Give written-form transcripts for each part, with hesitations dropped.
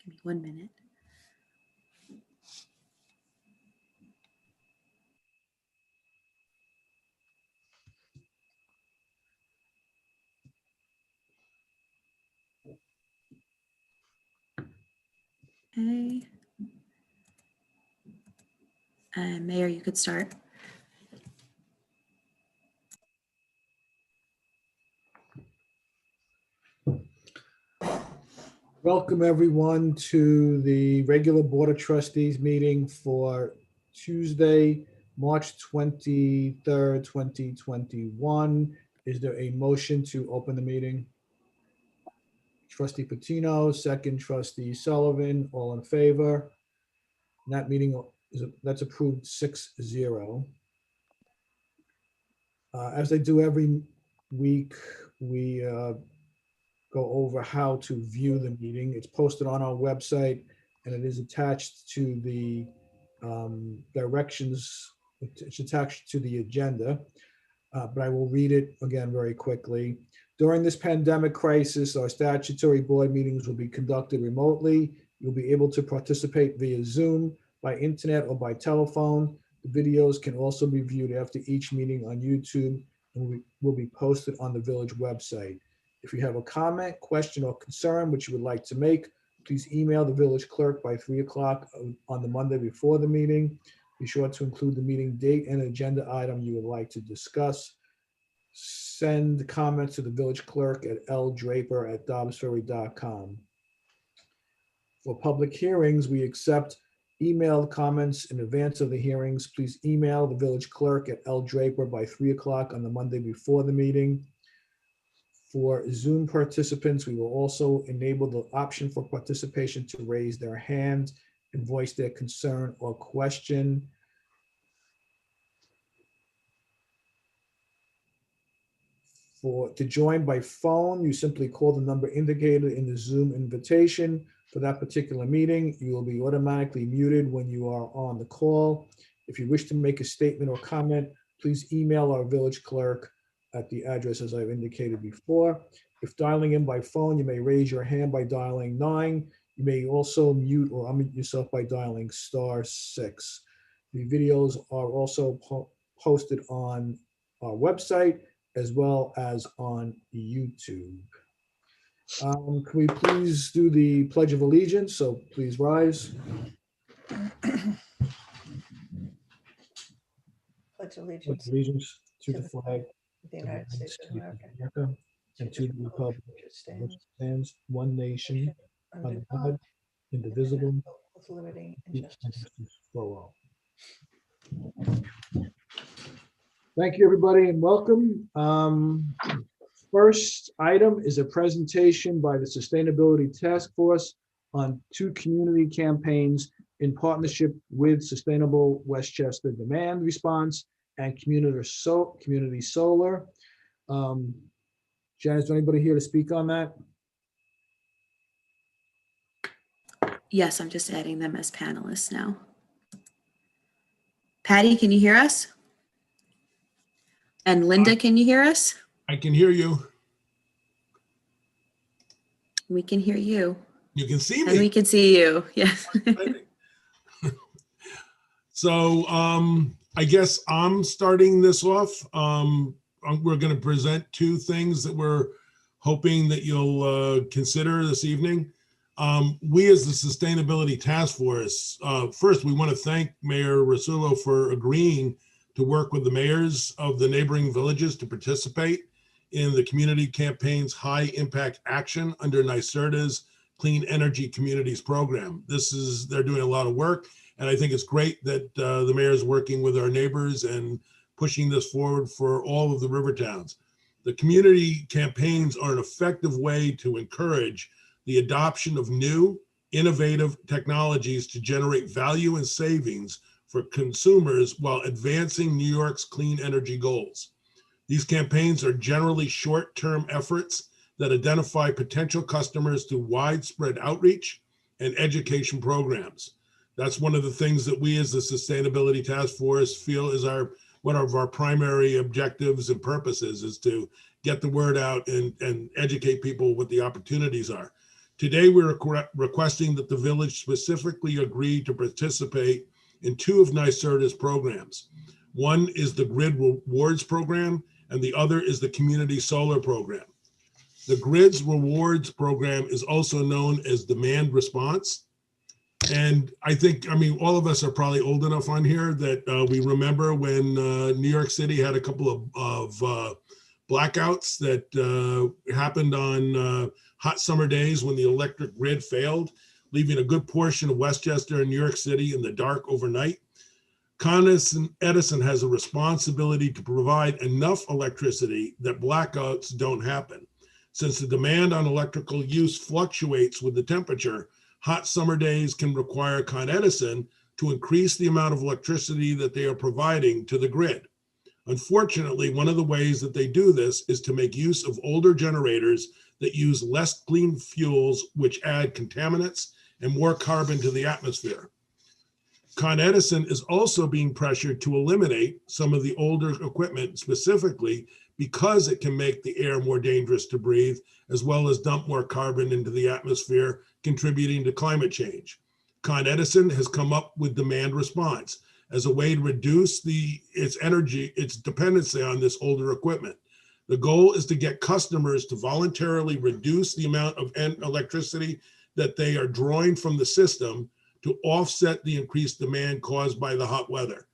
Give me 1 minute. Okay. And Mayor, you could start. Welcome everyone to the regular Board of Trustees meeting for Tuesday, March 23rd, 2021. Is there a motion to open the meeting? Trustee Patino, second Trustee Sullivan, all in favor? And that meeting that's approved 6-0. As I do every week, we go over how to view the meeting. It's posted on our website and it is attached to the directions. It's attached to the agenda, but I will read it again very quickly. During this pandemic crisis, our statutory board meetings will be conducted remotely. You'll be able to participate via Zoom, by internet, or by telephone. The videos can also be viewed after each meeting on YouTube and will be posted on the village website. If you have a comment, question, or concern which you would like to make, please email the village clerk by 3 o'clock on the Monday before the meeting. Be sure to include the meeting date and agenda item you would like to discuss. Send comments to the village clerk at ldraper@dobbsferry.com. For public hearings, we accept emailed comments in advance of the hearings. Please email the village clerk at ldraper by 3 o'clock on the Monday before the meeting. For Zoom participants, we will also enable the option for participation to raise their hand and voice their concern or question. To join by phone, you simply call the number indicated in the Zoom invitation for that particular meeting. You will be automatically muted when you are on the call. If you wish to make a statement or comment, please email our village clerk at the address as I've indicated before. If dialing in by phone, you may raise your hand by dialing 9. You may also mute or unmute yourself by dialing *6. The videos are also posted on our website as well as on YouTube. Can we please do the Pledge of Allegiance? So please rise. Pledge allegiance Allegiance to the flag of the United States of America, and to the republic which stands one nation under God, indivisible, with liberty and justice for all. Thank you, everybody, and welcome. First item is a presentation by the Sustainability Task Force on 2 community campaigns in partnership with Sustainable Westchester Demand Response and Community Solar. Jan, is there anybody here to speak on that? Yes, I'm just adding them as panelists now. Patty, can you hear us? And Linda, can you hear us? I can hear you. We can hear you. You can see me. And we can see you, yes. So I guess I'm starting this off. We're going to present 2 things that we're hoping that you'll consider this evening. We as the Sustainability Task Force, first we want to thank Mayor Rasulo for agreeing to work with the mayors of the neighboring villages to participate in the community campaign's high impact action under NYSERDA's Clean Energy Communities program. They're doing a lot of work, and I think it's great that the mayor is working with our neighbors and pushing this forward for all of the river towns. The community campaigns are an effective way to encourage the adoption of new, innovative technologies to generate value and savings for consumers while advancing New York's clean energy goals. These campaigns are generally short-term efforts that identify potential customers through widespread outreach and education programs. That's one of the things that we as the Sustainability Task Force feel is one of our primary objectives and purposes, is to get the word out and educate people what the opportunities are. Today, we're requesting that the village specifically agree to participate in two of NYSERDA's programs. One is the Grid Rewards Program, and the other is the Community Solar Program. The Grid's Rewards Program is also known as Demand Response. And I think, I mean, all of us are probably old enough on here that we remember when New York City had a couple of blackouts that happened on hot summer days when the electric grid failed, leaving a good portion of Westchester and New York City in the dark overnight. Con Edison has a responsibility to provide enough electricity that blackouts don't happen. Since the demand on electrical use fluctuates with the temperature, hot summer days can require Con Edison to increase the amount of electricity that they are providing to the grid. Unfortunately, one of the ways that they do this is to make use of older generators that use less clean fuels, which add contaminants and more carbon to the atmosphere. Con Edison is also being pressured to eliminate some of the older equipment specifically because it can make the air more dangerous to breathe, as well as dump more carbon into the atmosphere, contributing to climate change. Con Edison has come up with demand response as a way to reduce its dependency on this older equipment. The goal is to get customers to voluntarily reduce the amount of electricity that they are drawing from the system to offset the increased demand caused by the hot weather.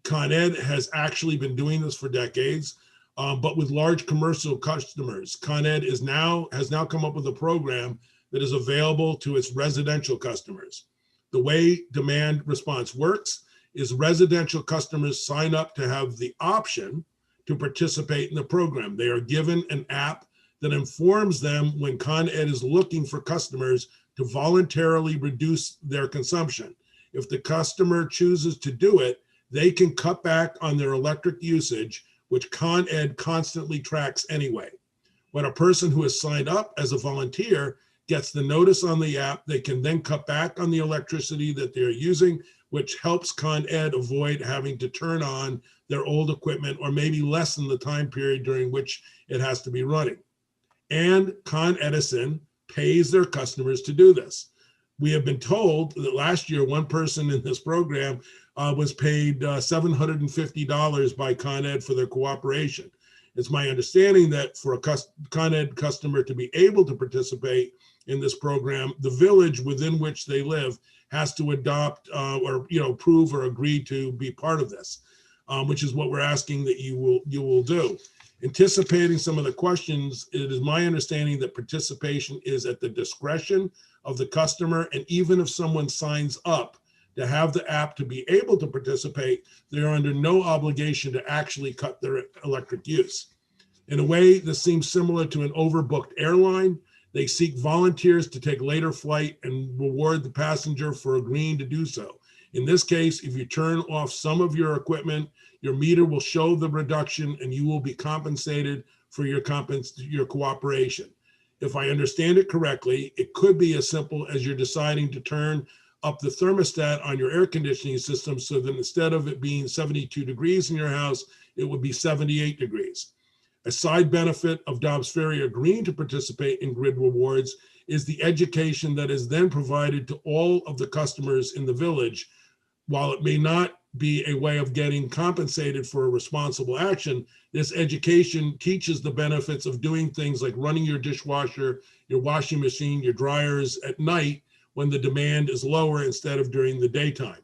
Con Ed has actually been doing this for decades, but with large commercial customers. Con Ed has now come up with a program that is available to its residential customers. The way demand response works is residential customers sign up to have the option to participate in the program. They are given an app that informs them when Con Ed is looking for customers to voluntarily reduce their consumption. If the customer chooses to do it, they can cut back on their electric usage, which Con Ed constantly tracks anyway. When a person who has signed up as a volunteer gets the notice on the app, they can then cut back on the electricity that they're using, which helps Con Ed avoid having to turn on their old equipment or maybe lessen the time period during which it has to be running. And Con Edison pays their customers to do this. We have been told that last year, one person in this program was paid $750 by Con Ed for their cooperation. It's my understanding that for a Con Ed customer to be able to participate in this program, the village within which they live has to adopt or approve or agree to be part of this, which is what we're asking that you will do. Anticipating some of the questions, it is my understanding that participation is at the discretion of the customer, and even if someone signs up to have the app to be able to participate, they are under no obligation to actually cut their electric use. In a way, this seems similar to an overbooked airline. They seek volunteers to take later flight and reward the passenger for agreeing to do so. In this case, if you turn off some of your equipment, your meter will show the reduction and you will be compensated for your cooperation. If I understand it correctly, it could be as simple as you're deciding to turn up the thermostat on your air conditioning system so that instead of it being 72 degrees in your house, it would be 78 degrees. A side benefit of Dobbs Ferry agreeing to participate in grid rewards is the education that is then provided to all of the customers in the village. While it may not be a way of getting compensated for a responsible action, this education teaches the benefits of doing things like running your dishwasher, your washing machine, your dryers at night when the demand is lower instead of during the daytime.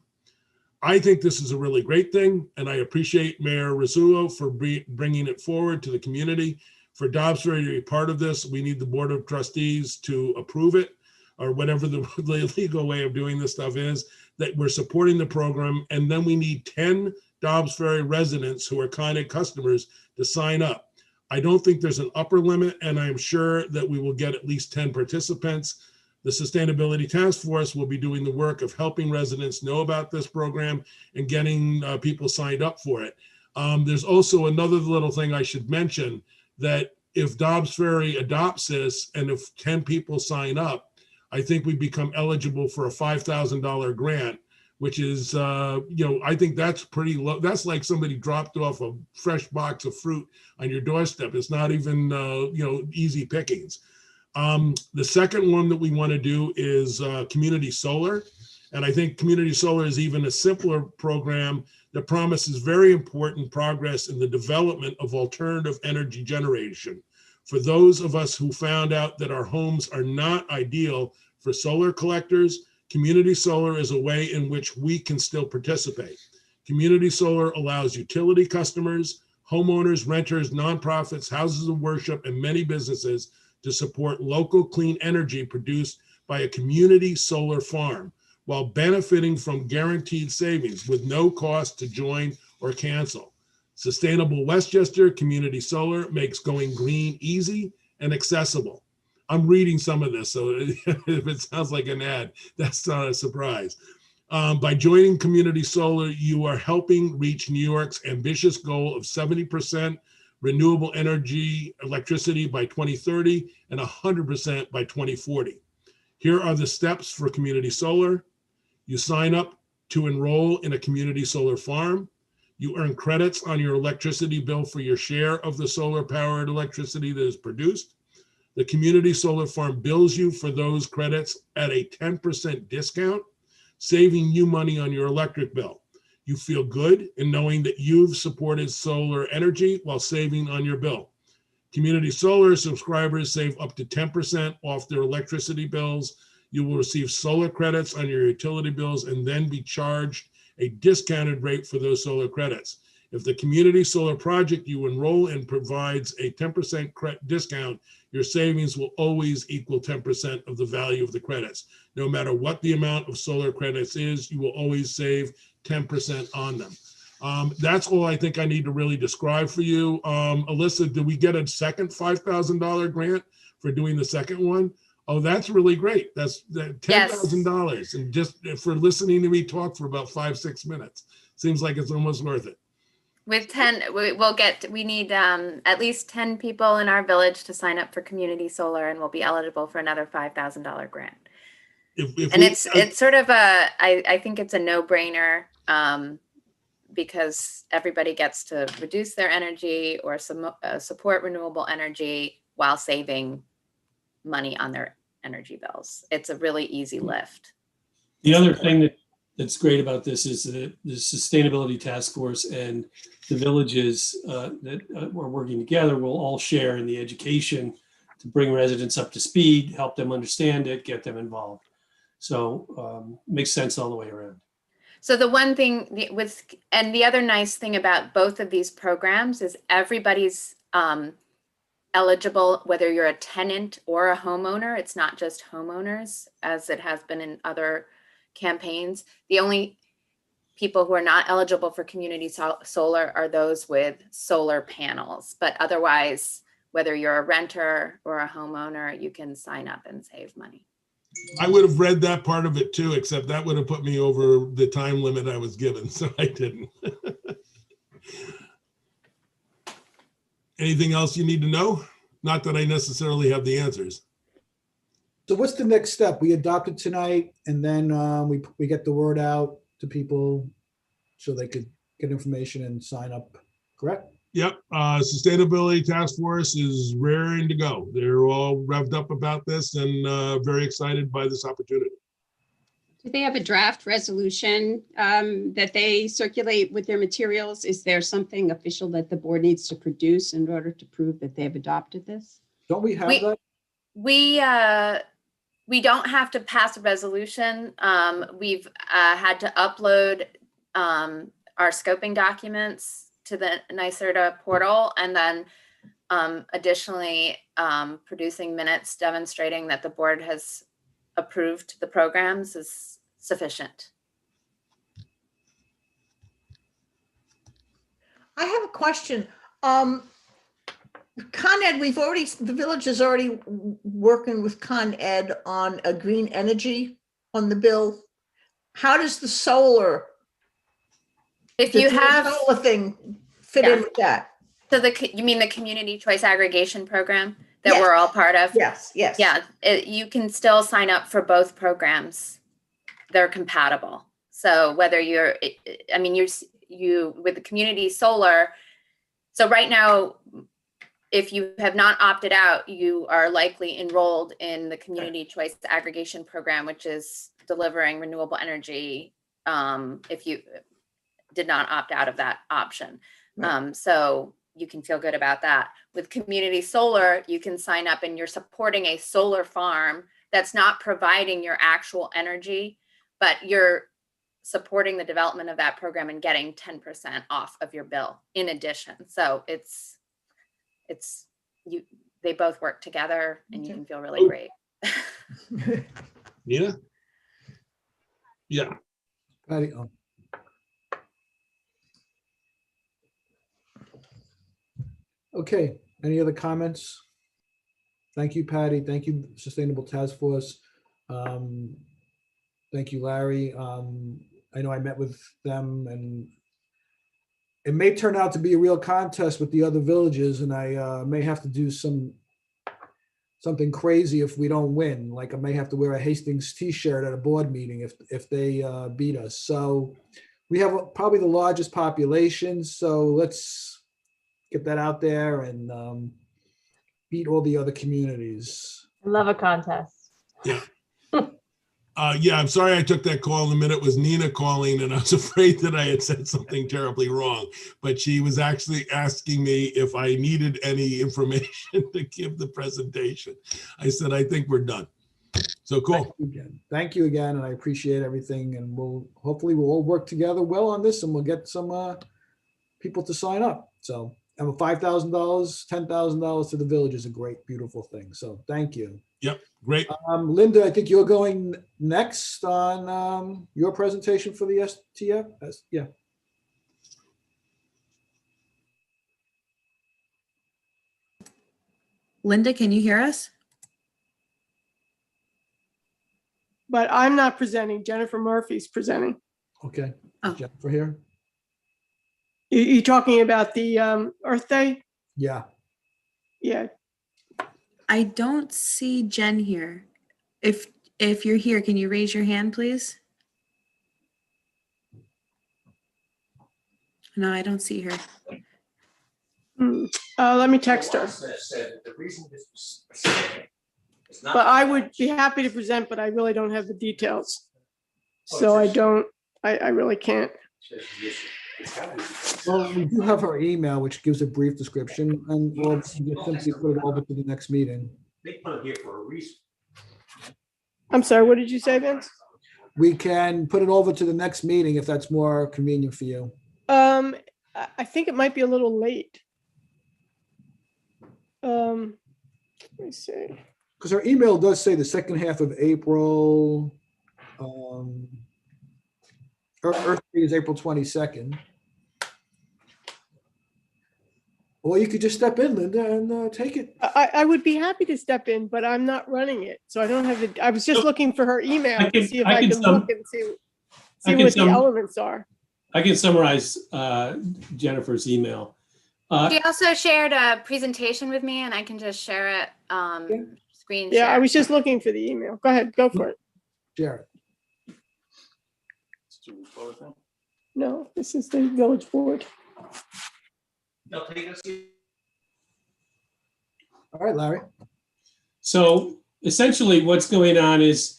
I think this is a really great thing, and I appreciate Mayor Rizzuto for bringing it forward to the community. For Dobbs Ferry to be part of this, we need the Board of Trustees to approve it, or whatever the legal way of doing this stuff is, that we're supporting the program. And then we need 10 Dobbs Ferry residents who are Con Ed customers to sign up. I don't think there's an upper limit, and I'm sure that we will get at least 10 participants. The Sustainability Task Force will be doing the work of helping residents know about this program and getting people signed up for it. There's also another little thing I should mention, that if Dobbs Ferry adopts this and if 10 people sign up, I think we become eligible for a $5,000 grant, which is, I think that's pretty low. That's like somebody dropped off a fresh box of fruit on your doorstep. It's not even, easy pickings. The second one that we want to do is community solar. And I think community solar is even a simpler program that promises very important progress in the development of alternative energy generation. For those of us who found out that our homes are not ideal for solar collectors, community solar is a way in which we can still participate. Community solar allows utility customers, homeowners, renters, nonprofits, houses of worship, and many businesses to support local clean energy produced by a community solar farm while benefiting from guaranteed savings with no cost to join or cancel. Sustainable Westchester Community Solar makes going green easy and accessible. I'm reading some of this, so if it sounds like an ad, that's not a surprise. By joining Community Solar, you are helping reach New York's ambitious goal of 70% renewable energy electricity by 2030 and 100% by 2040. Here are the steps for Community Solar. You sign up to enroll in a community solar farm. You earn credits on your electricity bill for your share of the solar powered electricity that is produced. The community solar farm bills you for those credits at a 10% discount, saving you money on your electric bill. You feel good in knowing that you've supported solar energy while saving on your bill. Community solar subscribers save up to 10% off their electricity bills. You will receive solar credits on your utility bills and then be charged a discounted rate for those solar credits. If the community solar project you enroll in provides a 10% discount, your savings will always equal 10% of the value of the credits. No matter what the amount of solar credits is, you will always save 10% on them. That's all I think I need to really describe for you. Alyssa, did we get a second $5,000 grant for doing the second one? Oh, that's really great. That's $10,000. And just for listening to me talk for about 5-6 minutes, seems like it's almost worth it. With 10, we need at least 10 people in our village to sign up for community solar, and we'll be eligible for another $5,000 grant. It's sort of I think it's a no-brainer because everybody gets to reduce their energy or support renewable energy while saving money on their energy bills. It's a really easy lift. The other thing that's great about this is that the Sustainability Task Force and the villages that are working together will all share in the education to bring residents up to speed, help them understand it, get them involved. So makes sense all the way around. So the one thing and the other nice thing about both of these programs is everybody's eligible, whether you're a tenant or a homeowner. It's not just homeowners as it has been in other campaigns. The only people who are not eligible for community solar are those with solar panels, but otherwise, whether you're a renter or a homeowner, you can sign up and save money. I would have read that part of it too, except that would have put me over the time limit I was given, so I didn't. Anything else you need to know? Not that I necessarily have the answers. So what's the next step? We adopt it tonight, and then we get the word out to people so they could get information and sign up, correct? Yep. Sustainability Task Force is raring to go. They're all revved up about this and very excited by this opportunity. Do they have a draft resolution that they circulate with their materials? Is there something official that the board needs to produce in order to prove that they've adopted this? Don't we have that? We don't have to pass a resolution. We've had to upload our scoping documents to the NYSERDA portal, and then additionally producing minutes demonstrating that the board has approved the programs is sufficient. I have a question. Con Ed, the village is already working with Con Ed on a green energy on the bill. How does the solar, If you have solar thing fit in with that? So you mean the community choice aggregation program that Yes. we're all part of? Yes, yes. Yeah, you can still sign up for both programs. They're compatible. So whether you with the community solar. So right now, if you have not opted out, you are likely enrolled in the Community Choice Aggregation Program, which is delivering renewable energy if you did not opt out of that option. So you can feel good about that. With community solar, you can sign up and you're supporting a solar farm that's not providing your actual energy, but you're supporting the development of that program and getting 10% off of your bill in addition. So they both work together and you can feel really great. Nina? Yeah. Patty, oh. Okay, any other comments? Thank you, Patty. Thank you, Sustainable Task Force. Thank you, Larry. I know I met with them, and it may turn out to be a real contest with the other villages, and I may have to do something crazy if we don't win. Like I may have to wear a Hastings t-shirt at a board meeting if they beat us. So we have probably the largest population, so let's get that out there and beat all the other communities. I love a contest. Yeah. Yeah, I'm sorry I took that call in the minute. It was Nina calling, and I was afraid that I had said something terribly wrong. But she was actually asking me if I needed any information to give the presentation. I said, I think we're done. So cool. Thank you again, and I appreciate everything. And hopefully we'll all work together well on this, and we'll get some people to sign up. So, and $5,000, $10,000 to the village is a great, beautiful thing. So thank you. Yep, great. Linda, I think you're going next on your presentation for the STF. Yeah. Linda, can you hear us? But I'm not presenting. Jennifer Murphy's presenting. Okay. Oh. Is Jennifer here? You talking about the Earth Day? Yeah. Yeah. I don't see Jen here. If you're here, can you raise your hand, please? No, I don't see her. Let me text her. But I would be happy to present, but I really don't have the details. So I really can't. Well, we do have her email, which gives a brief description, and we'll just simply put it over to the next meeting. They put it here for a reason. I'm sorry, what did you say, Vince? We can put it over to the next meeting if that's more convenient for you. I think it might be a little late. Let me see. Because our email does say the second half of April. Earth Day is April 22nd. Or you could just step in, Linda, and take it. I would be happy to step in, but I'm not running it, so I don't have the. I was just looking for her email to see if I can look and see what the elements are. I can summarize Jennifer's email. She also shared a presentation with me, and I can just share it. Screen share. Yeah, I was just looking for the email. Go ahead, go for it. Jared. No, this is the village board. All right, Larry. So essentially what's going on is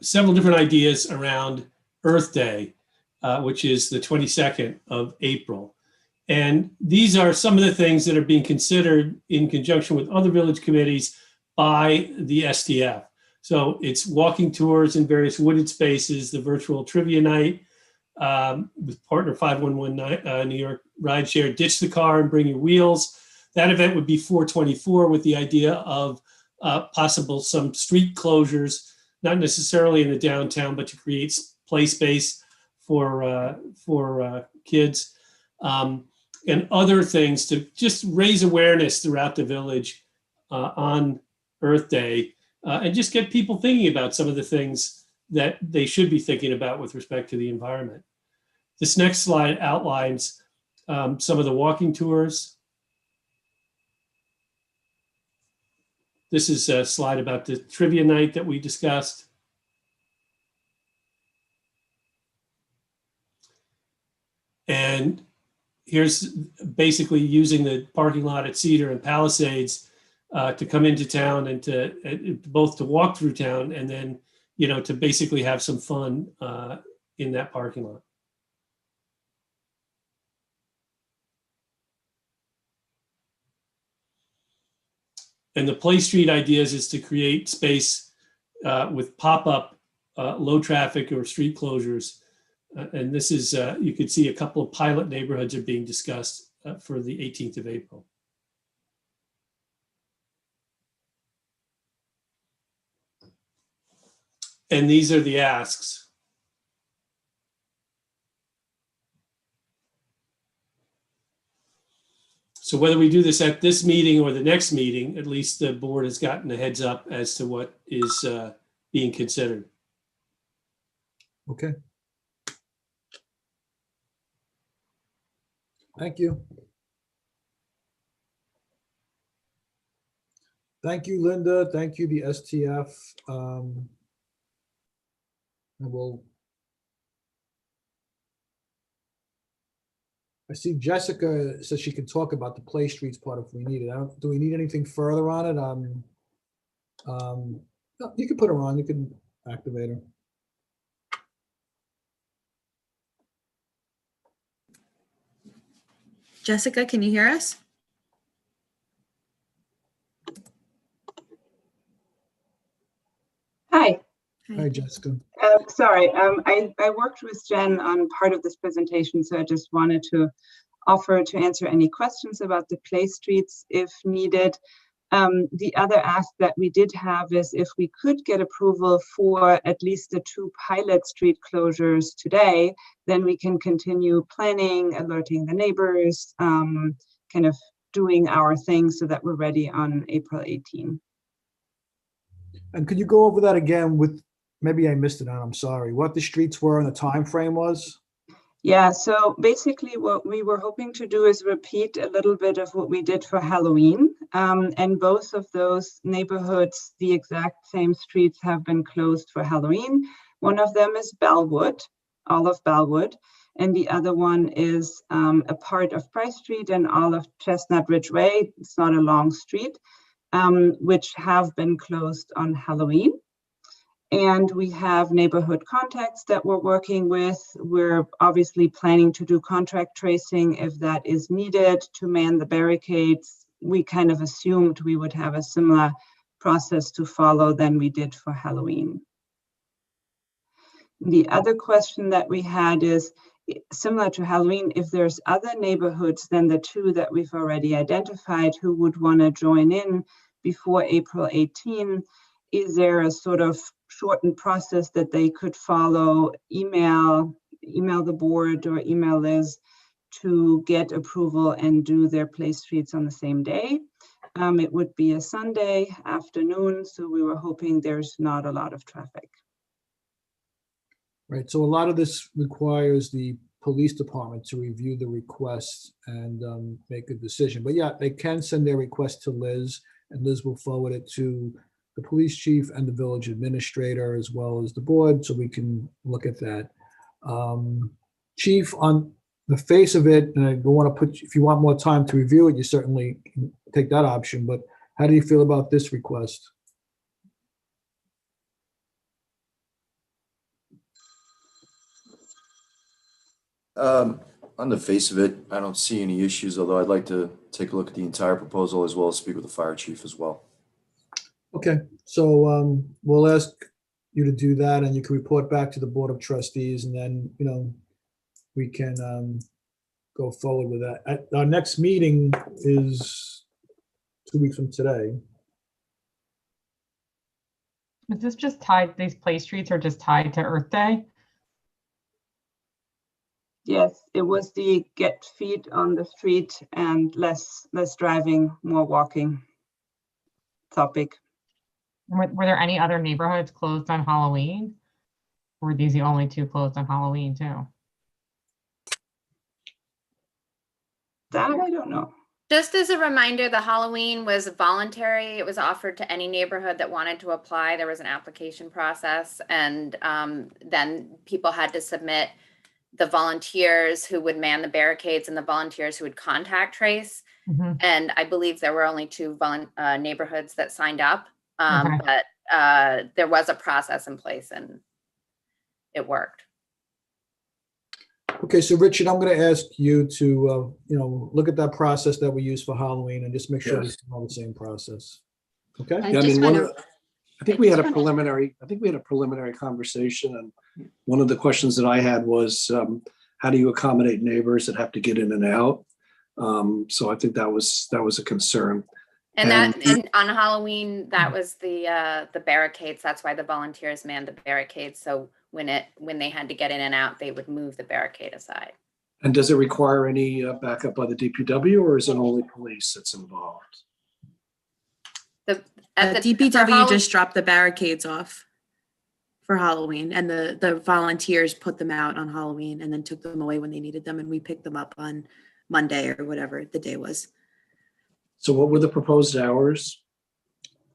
several different ideas around Earth Day, which is the 22nd of April. And these are some of the things that are being considered in conjunction with other village committees by the STF. So it's walking tours in various wooded spaces, the virtual trivia night with partner 511 New York Rideshare, ditch the car and bring your wheels. That event would be 4/24 with the idea of possible some street closures, not necessarily in the downtown, but to create play space for kids and other things to just raise awareness throughout the village on Earth Day. And just get people thinking about some of the things that they should be thinking about with respect to the environment. This next slide outlines some of the walking tours. This is a slide about the trivia night that we discussed. And here's basically using the parking lot at Cedar and Palisades to come into town and to both to walk through town and then, to basically have some fun in that parking lot. And the Play Street ideas is to create space with pop-up low traffic or street closures. And this is, you could see a couple of pilot neighborhoods are being discussed for the 18th of April. And these are the asks. So whether we do this at this meeting or the next meeting, at least the board has gotten a heads up as to what is being considered. Okay. Thank you. Thank you, Linda. Thank you, the STF. And I see Jessica says she can talk about the Play Streets part if we need it. Do we need anything further on it? No, you can put her on. You can activate her. Jessica, can you hear us? Hi. Hi, Jessica. Sorry, I worked with Jen on part of this presentation, so I just wanted to offer to answer any questions about the Play Streets if needed. The other ask that we did have is if we could get approval for at least the 2 pilot street closures today, then we can continue planning, alerting the neighbors, kind of doing our thing so that we're ready on April 18. And could you go over that again with, maybe I missed it, and I'm sorry, what the streets were and the time frame was? Yeah, so basically what we were hoping to do is repeat a little bit of what we did for Halloween. And both of those neighborhoods, the exact same streets have been closed for Halloween. One of them is Bellwood, all of Bellwood. And the other one is a part of Price Street and all of Chestnut Ridge Way. It's not a long street, which have been closed on Halloween. And we have neighborhood contacts that we're working with. We're obviously planning to do contract tracing if that is needed to man the barricades. We kind of assumed we would have a similar process to follow than we did for Halloween. The other question that we had is, similar to Halloween, if there's other neighborhoods than the 2 that we've already identified who would want to join in before April 18, is there a sort of shortened process that they could follow, email the board or email Liz to get approval and do their Play Streets on the same day? It would be a Sunday afternoon, so we were hoping there's not a lot of traffic. Right, so a lot of this requires the police department to review the requests and make a decision. But yeah, they can send their request to Liz, and Liz will forward it to the police chief and the village administrator, as well as the board, so we can look at that. Chief, on the face of it, and I don't want to put, if you want more time to review it, you certainly can take that option, but how do you feel about this request? On the face of it, I don't see any issues, although I'd like to take a look at the entire proposal as well as speak with the fire chief as well. Okay, so we'll ask you to do that, and you can report back to the Board of Trustees, and then, we can go forward with that. Our next meeting is 2 weeks from today. Is this just tied, these Play Streets are just tied to Earth Day? Yes, it was the get feet on the street and less driving, more walking topic. Were there any other neighborhoods closed on Halloween? Or were these the only 2 closed on Halloween too? That I don't know. Just as a reminder, the Halloween was voluntary. It was offered to any neighborhood that wanted to apply. There was an application process, and then people had to submit the volunteers who would man the barricades and the volunteers who would contact trace. Mhm. And I believe there were only 2 neighborhoods that signed up, Okay. but there was a process in place and it worked. Okay, so Richard, I'm going to ask you to, look at that process that we use for Halloween and just make sure we Yes. follow the same process. Okay? I Yeah, I just mean, wanna- I think we had a just wanna- preliminary conversation, and one of the questions that I had was, how do you accommodate neighbors that have to get in and out? So I think that was a concern. And on Halloween, that was the barricades. That's why the volunteers manned the barricades. So when they had to get in and out, they would move the barricade aside. And does it require any backup by the DPW, or is it only police that's involved? DPW just dropped the barricades off for Halloween, and the volunteers put them out on Halloween and then took them away when they needed them, and we picked them up on Monday or whatever the day was. So what were the proposed hours?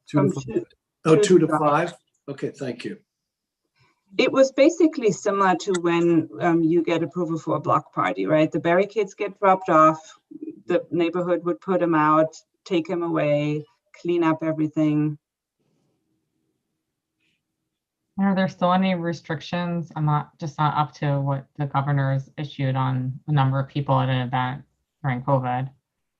2 to 5. Oh, 2 to 5? Okay, thank you. It was basically similar to when you get approval for a block party, right? The barricades get dropped off, the neighborhood would put them out, take them away, clean up everything. Are there still any restrictions? I'm not up to what the governor's issued on the number of people at an event during COVID.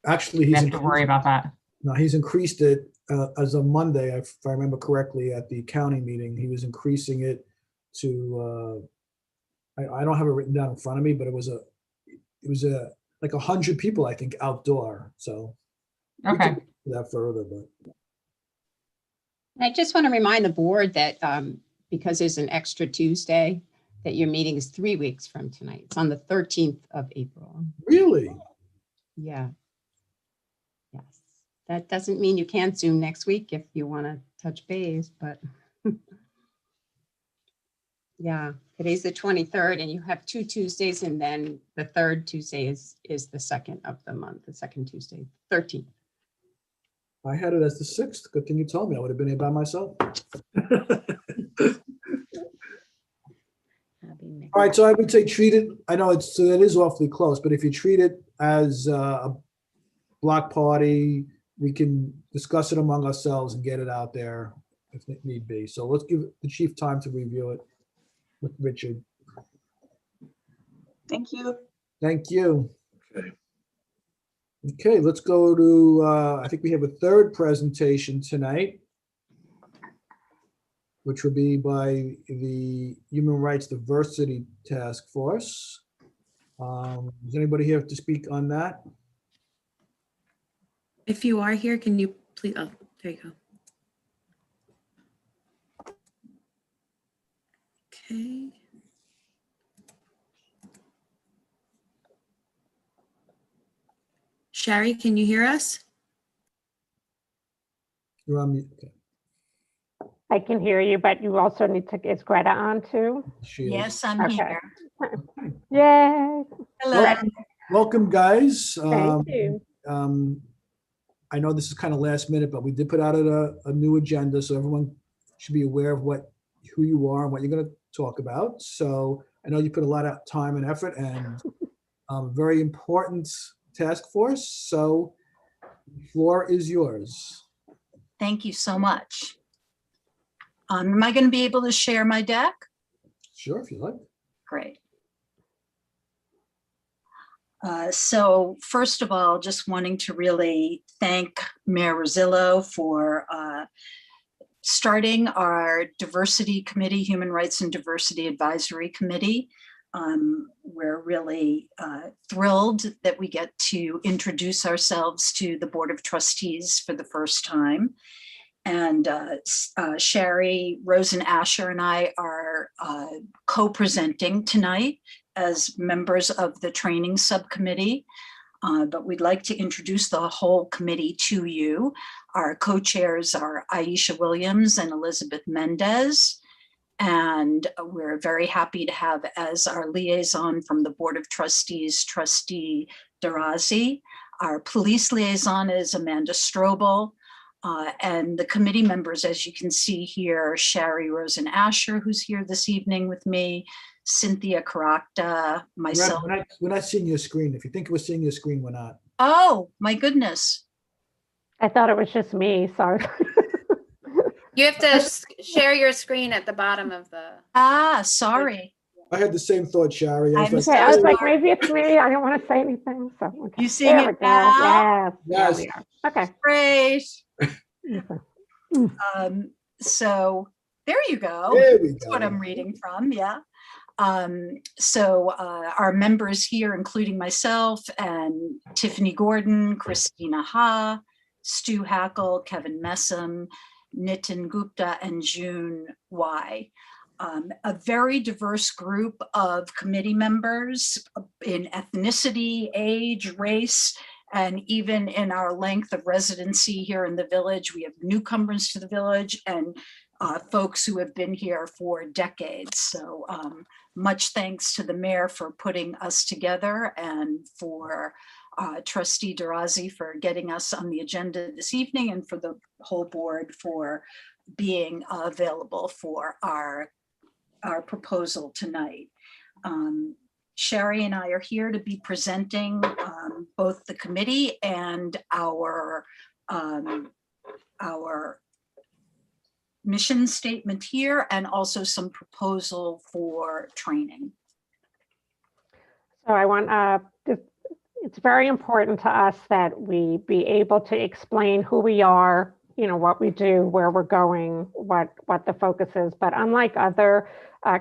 Actually, We he's have to worry about that. No, he's increased it as of Monday, if I remember correctly, at the county meeting. He was increasing it to, I don't have it written down in front of me, but it was like 100 people, I think, outdoor. So we Okay. could do that further, but I just want to remind the board that because there's an extra Tuesday, that your meeting is 3 weeks from tonight. It's on the 13th of April. really, Yeah. Yes. That doesn't mean you can't Zoom next week if you want to touch base, but yeah, today's the 23rd and you have 2 Tuesdays, and then the 3rd Tuesday is the 2nd of the month, the 2nd Tuesday, 13th. I had it as the 6th. Good thing you told me. I would have been here by myself. All right, so I would say treat it, I know it is awfully close, but if you treat it as a block party, we can discuss it among ourselves and get it out there if it need be. So let's give the chief time to review it with Richard. Thank you. Thank you. Okay. Okay, let's go to, I think we have a third presentation tonight, which would be by the Human Rights Diversity Task Force. Is anybody here to speak on that? If you are here, can you please, oh, there you go. Okay. Sherry, can you hear us? You're on mute. Okay. I can hear you, but you also need to, is Greta on too? She is. Yes, I'm Okay. here. Yay. Hello. Welcome, guys. Thank you. I know this is kind of last minute, but we did put out a new agenda, so everyone should be aware of who you are and what you're going to talk about. So I know you put a lot of time and effort, and very important task force. So the floor is yours. Thank you so much. Am I going to be able to share my deck? Sure, if you like. Great. So first of all, just wanting to really thank Mayor Rosillo for starting our diversity committee, Human Rights and Diversity Advisory Committee. We're really thrilled that we get to introduce ourselves to the Board of Trustees for the first time. And Sherry Rosen-Asher and I are co-presenting tonight as members of the training subcommittee. But we'd like to introduce the whole committee to you. Our co-chairs are Aisha Williams and Elizabeth Mendez. And we're very happy to have as our liaison from the Board of Trustees, Trustee Darazi. Our police liaison is Amanda Strobel. And the committee members, as you can see here, Sherry Rosen-Asher, who's here this evening with me, Cynthia Caracta, myself. We're not seeing your screen. If you think we're seeing your screen, we're not. Oh, my goodness. I thought it was just me, sorry. You have to share your screen at the bottom of the. Ah, sorry. I had the same thought, Shari. I'm Okay, I was like, maybe it's me. I don't want to say anything. So okay. You seeing There we it go. now? Yes. Yes. There we are. Okay. Great. Okay. So there you go. There we That's go. what I'm reading from. Yeah. Our members here, including myself and Tiffany Gordon, Christina Ha, Stu Hackle, Kevin Messam, Nitin Gupta, and June Y. A very diverse group of committee members in ethnicity, age, race, and even in our length of residency here in the village. We have newcomers to the village and folks who have been here for decades. So much thanks to the mayor for putting us together and for Trustee Dirazi for getting us on the agenda this evening, and for the whole board for being available for our proposal tonight. Sherry and I are here to be presenting both the committee and our mission statement here, and also some proposal for training. So I want it's very important to us that we be able to explain who we are, you know, what we do, where we're going, what the focus is. But unlike other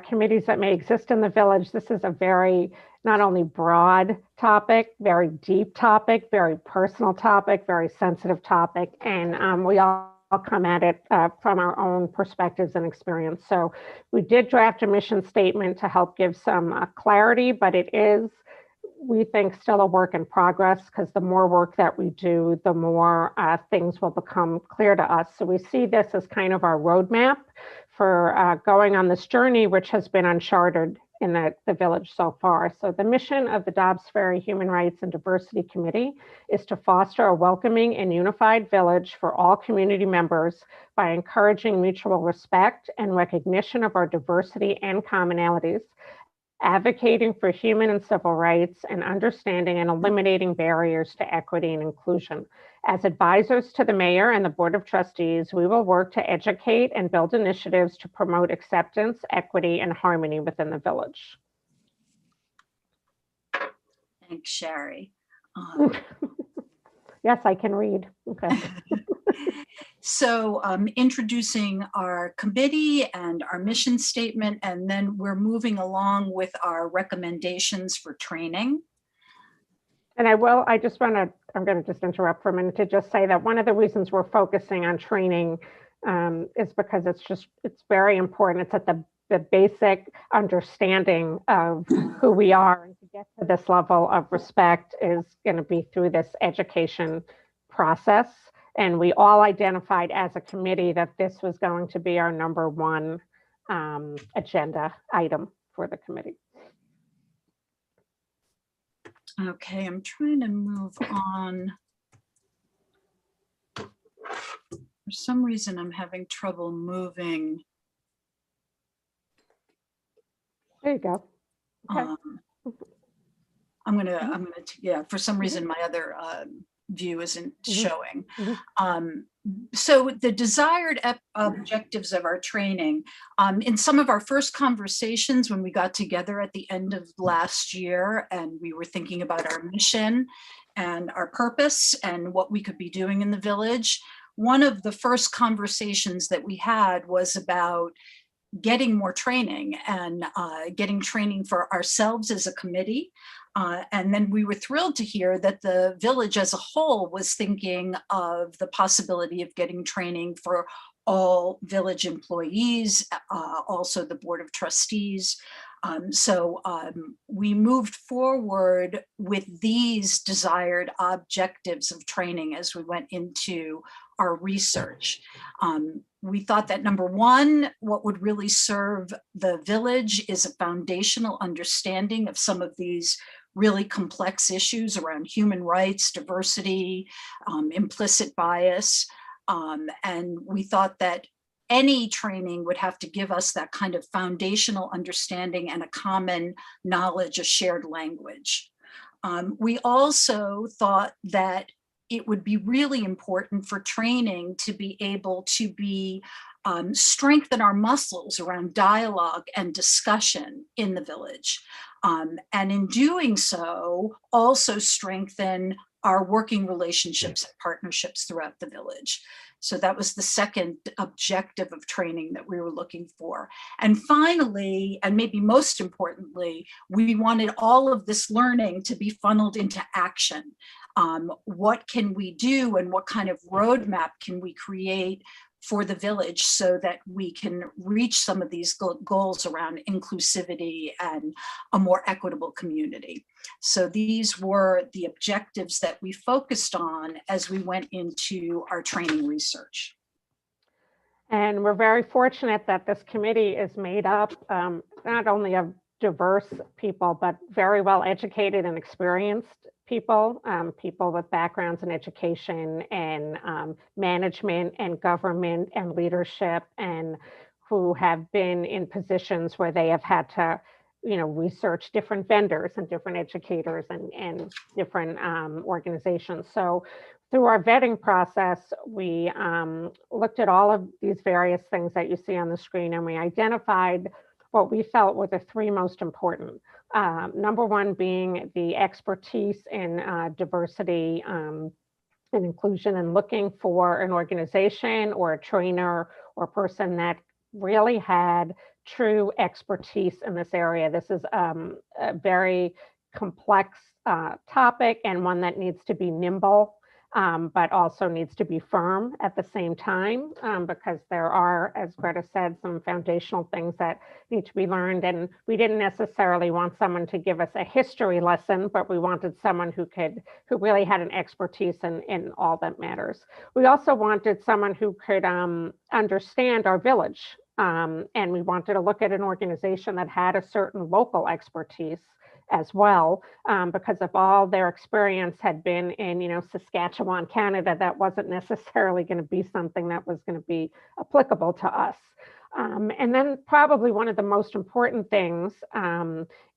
committees that may exist in the village, this is a very not only broad topic, very deep topic, very personal topic, very sensitive topic, and we all come at it from our own perspectives and experience. So we did draft a mission statement to help give some clarity, but it is, we think, still a work in progress, because the more work that we do, the more things will become clear to us. So we see this as kind of our roadmap for going on this journey, which has been uncharted in the village so far. So the mission of the Dobbs Ferry Human Rights and Diversity Committee is to foster a welcoming and unified village for all community members by encouraging mutual respect and recognition of our diversity and commonalities, advocating for human and civil rights, and understanding and eliminating barriers to equity and inclusion. As advisors to the mayor and the board of trustees, we will work to educate and build initiatives to promote acceptance, equity, and harmony within the village. Thanks, Sherry. Yes, I can read. Okay. So introducing our committee and our mission statement, and then we're moving along with our recommendations for training. And I'm going to just interrupt for a minute to just say that one of the reasons we're focusing on training is because it's very important. It's at the basic understanding of who we are, and to get to this level of respect is going to be through this education process. And we all identified as a committee that this was going to be our number one agenda item for the committee. Okay, I'm trying to move on. For some reason, I'm having trouble moving. There you go. Okay. Yeah, for some reason, my other view isn't showing. So the desired objectives of our training, in some of our first conversations when we got together at the end of last year, and we were thinking about our mission and our purpose and what we could be doing in the village, one of the first conversations that we had was about getting more training and getting training for ourselves as a committee. And then we were thrilled to hear that the village as a whole was thinking of the possibility of getting training for all village employees, also the board of trustees. So we moved forward with these desired objectives of training as we went into our research. We thought that number one, what would really serve the village is a foundational understanding of some of these really complex issues around human rights, diversity, implicit bias. And we thought that any training would have to give us that kind of foundational understanding and a common knowledge, a shared language. We also thought that it would be really important for training to be able to be strengthen our muscles around dialogue and discussion in the village. And in doing so, also strengthen our working relationships and partnerships throughout the village. So that was the second objective of training that we were looking for. And finally, and maybe most importantly, we wanted all of this learning to be funneled into action. What can we do and what kind of roadmap can we create for the village so that we can reach some of these goals around inclusivity and a more equitable community. So these were the objectives that we focused on as we went into our training research. And we're very fortunate that this committee is made up not only of diverse people, but very well educated and experienced people, people with backgrounds in education and management and government and leadership, and who have been in positions where they have had to, research different vendors and different educators and different organizations. So through our vetting process, we looked at all of these various things that you see on the screen, and we identified what we felt were the three most important. Number one being the expertise in diversity and inclusion, and looking for an organization or a trainer or person that really had true expertise in this area. This is a very complex topic, and one that needs to be nimble, but also needs to be firm at the same time, because there are, as Greta said, some foundational things that need to be learned. And we didn't necessarily want someone to give us a history lesson, but we wanted someone who really had an expertise in all that matters. We also wanted someone who could understand our village. And we wanted to look at an organization that had a certain local expertise as well, because if all their experience had been in, Saskatchewan, Canada, that wasn't necessarily going to be something that was going to be applicable to us. And then probably one of the most important things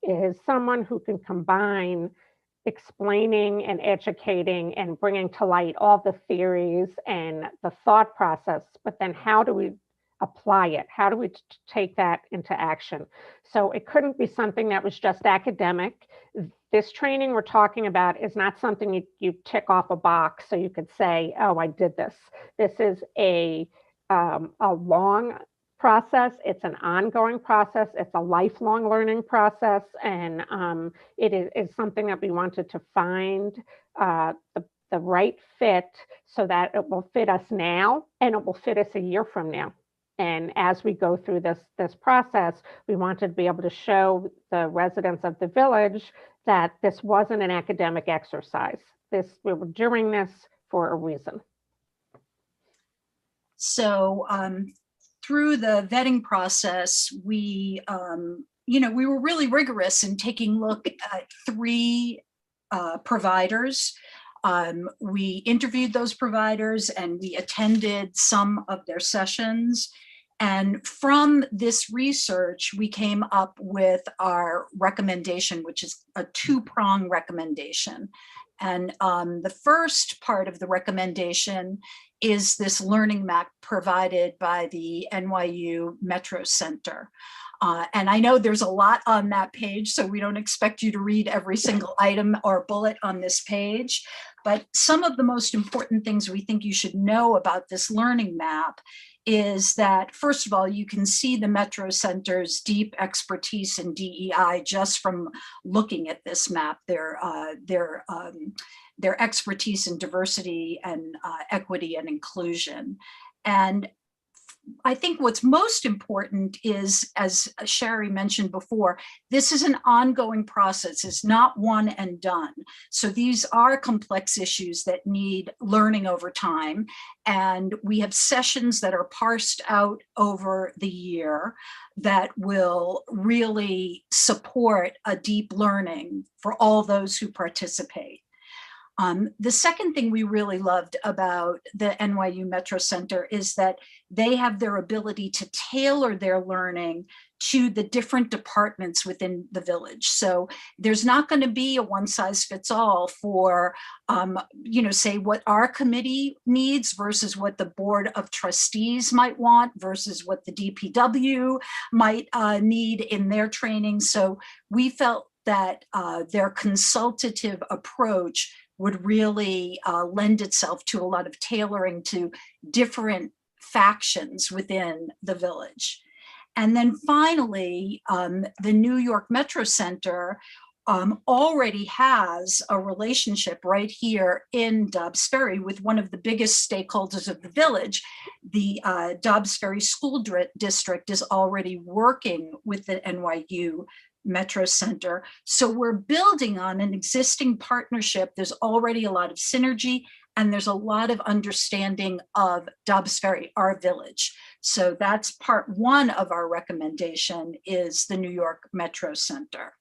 is someone who can combine explaining and educating and bringing to light all the theories and the thought process, but then how do we apply it? How do we take that into action? So it couldn't be something that was just academic. This training we're talking about is not something you tick off a box so you could say, oh, I did this. This is a long process. It's an ongoing process. It's a lifelong learning process. And it is something that we wanted to find the right fit so that it will fit us now and it will fit us a year from now. And as we go through this process, we wanted to be able to show the residents of the village that this wasn't an academic exercise. We were doing this for a reason. So through the vetting process, we were really rigorous in taking a look at three providers. We interviewed those providers and we attended some of their sessions. And from this research, we came up with our recommendation, which is a two-prong recommendation. And the first part of the recommendation is this learning map provided by the NYU Metro Center. And I know there's a lot on that page, so we don't expect you to read every single item or bullet on this page. But some of the most important things we think you should know about this learning map is that, first of all, you can see the Metro Center's deep expertise in DEI just from looking at this map. Their expertise in diversity and equity and inclusion. And I think what's most important is, as Sherry mentioned before, this is an ongoing process. It's not one and done. So these are complex issues that need learning over time. And we have sessions that are parsed out over the year that will really support a deep learning for all those who participate. The second thing we really loved about the NYU Metro Center is that they have their ability to tailor their learning to the different departments within the village. So there's not going to be a one size fits all for, say what our committee needs versus what the Board of Trustees might want versus what the DPW might need in their training. So we felt that their consultative approach would really lend itself to a lot of tailoring to different factions within the village. And then finally, the New York Metro Center already has a relationship right here in Dobbs Ferry with one of the biggest stakeholders of the village. The Dobbs Ferry School District is already working with the NYU Metro Center. So we're building on an existing partnership. There's already a lot of synergy and there's a lot of understanding of Dobbs Ferry, our village. So that's part one of our recommendation is the New York Metro Center.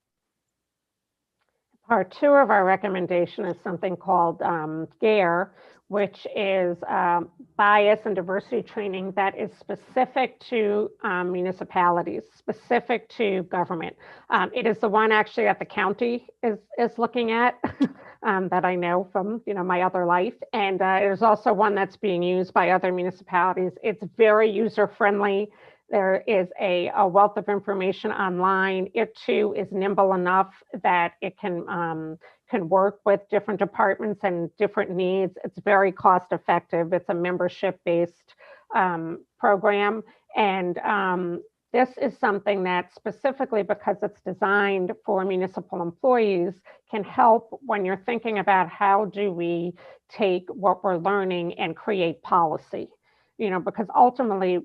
Part two of our recommendation is something called GARE, which is bias and diversity training that is specific to municipalities, specific to government. It is the one actually that the county is looking at that I know from my other life. And it is also one that's being used by other municipalities. It's very user-friendly. There is a wealth of information online. It too is nimble enough that it can work with different departments and different needs. It's very cost effective. It's a membership-based program. And this is something that specifically because it's designed for municipal employees can help when you're thinking about how do we take what we're learning and create policy, because ultimately,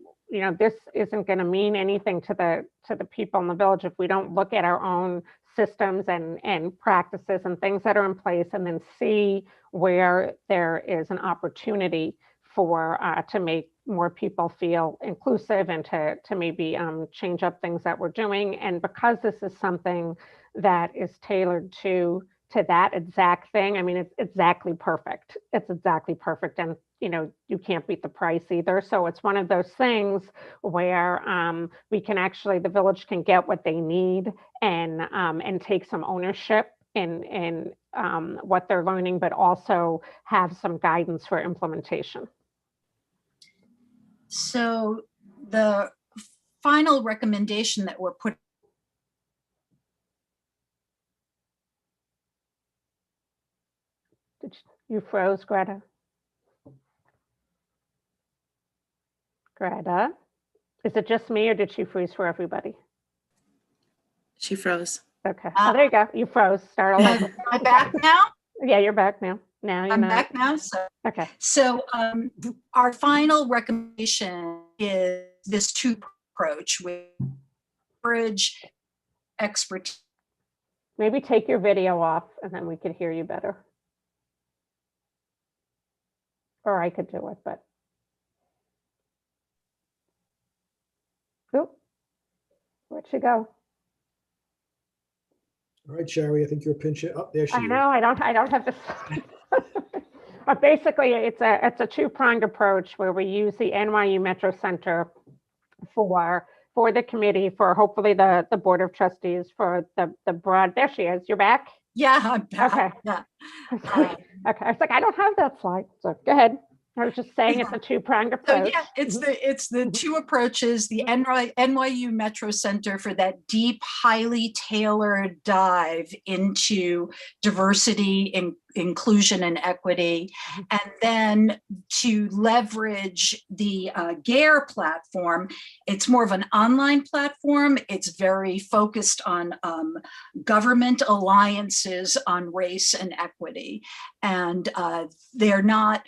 this isn't going to mean anything to the people in the village if we don't look at our own systems and practices and things that are in place and then see where there is an opportunity for to make more people feel inclusive and to maybe change up things that we're doing. And because this is something that is tailored to that exact thing, I mean, it's exactly perfect. It's exactly perfect. And you can't beat the price either. So it's one of those things where we can actually, the village can get what they need and take some ownership in what they're learning, but also have some guidance for implementation. So the final recommendation that we're putting. You froze, Greta. Greta, is it just me or did she freeze for everybody? She froze. Okay. Oh, there you go. You froze. Start all over. Am I back now? Yeah, you're back now. I'm back now. So, okay. So our final recommendation is this two approach with bridge expertise. Maybe take your video off and then we could hear you better. Or I could do it, but. Oop. Where'd she go? All right, Sherry, I think you're pinching up there. I know, I don't have this. But basically, it's a two-pronged approach where we use the NYU Metro Center for the committee, for hopefully the Board of Trustees, for the broad. There she is. You're back? Yeah, I'm back. Okay. Yeah. Okay. I was like, I don't have that slide. So go ahead. I was just saying it's a two-pronged approach. So yeah, it's the two approaches, the NYU Metro Center for that deep, highly tailored dive into diversity, inclusion, and equity, and then to leverage the GARE platform. It's more of an online platform. It's very focused on government alliances on race and equity, and they're not.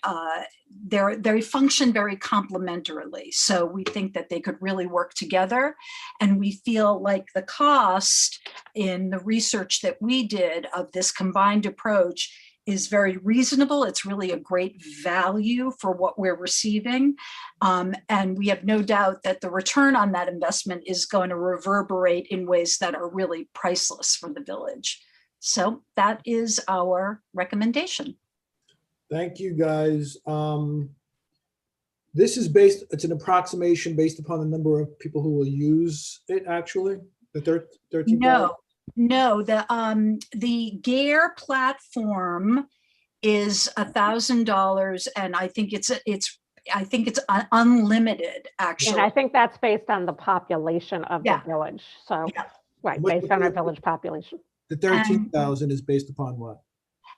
They function very complementarily. So we think that they could really work together. And we feel like the cost in the research that we did of this combined approach is very reasonable. It's really a great value for what we're receiving. And we have no doubt that the return on that investment is going to reverberate in ways that are really priceless for the village. So that is our recommendation. Thank you, guys. This is it's an approximation based upon the number of people who will use it, actually, the 13,000? No, the GARE platform is $1,000, and I think it's unlimited, actually. And I think that's based on the population of the village. So, right, based on our village population. The 13,000 is based upon what?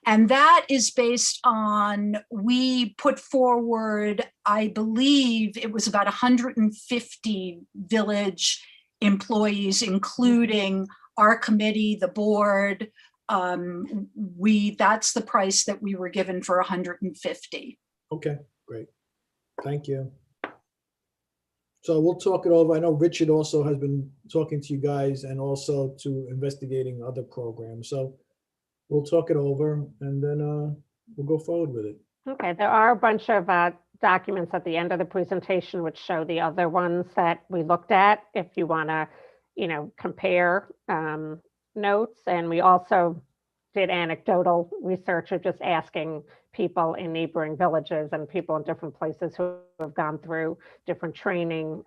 And that is based on, we put forward, I believe it was about 150 village employees, including our committee, the board. That's the price that we were given for 150. Okay, great. Thank you. So we'll talk it over. I know Richard also has been talking to you guys and also to investigating other programs. So we'll talk it over and then we'll go forward with it. Okay, there are a bunch of documents at the end of the presentation which show the other ones that we looked at if you want to, compare notes. And we also did anecdotal research of just asking people in neighboring villages and people in different places who have gone through different training,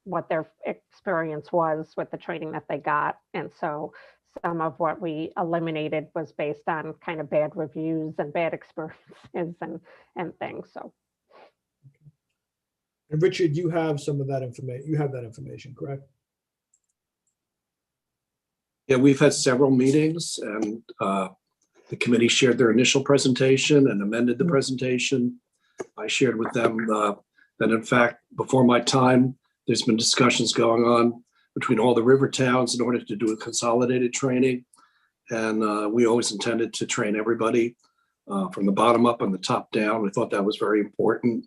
what their experience was with the training that they got. And so some of what we eliminated was based on kind of bad reviews and bad experiences and things. So. And Richard, you have some of that information. You have that information, correct? Yeah, we've had several meetings, and the committee shared their initial presentation and amended the presentation. I shared with them that, in fact, before my time, there's been discussions going on between all the river towns in order to do a consolidated training. And we always intended to train everybody from the bottom up and the top down. We thought that was very important.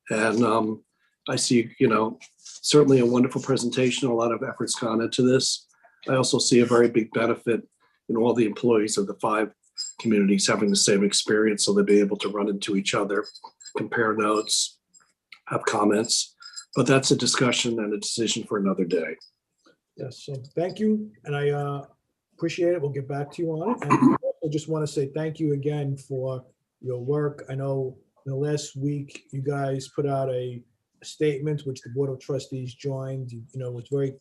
And I see, certainly a wonderful presentation, a lot of effort's gone into this. I also see a very big benefit in all the employees of the 5 communities having the same experience, so they'll be able to run into each other, compare notes, have comments. But that's a discussion and a decision for another day. Yes, so thank you, and I appreciate it. We'll get back to you on it. And I just want to say thank you again for your work. I know in the last week you guys put out a statement which the Board of Trustees joined. It was very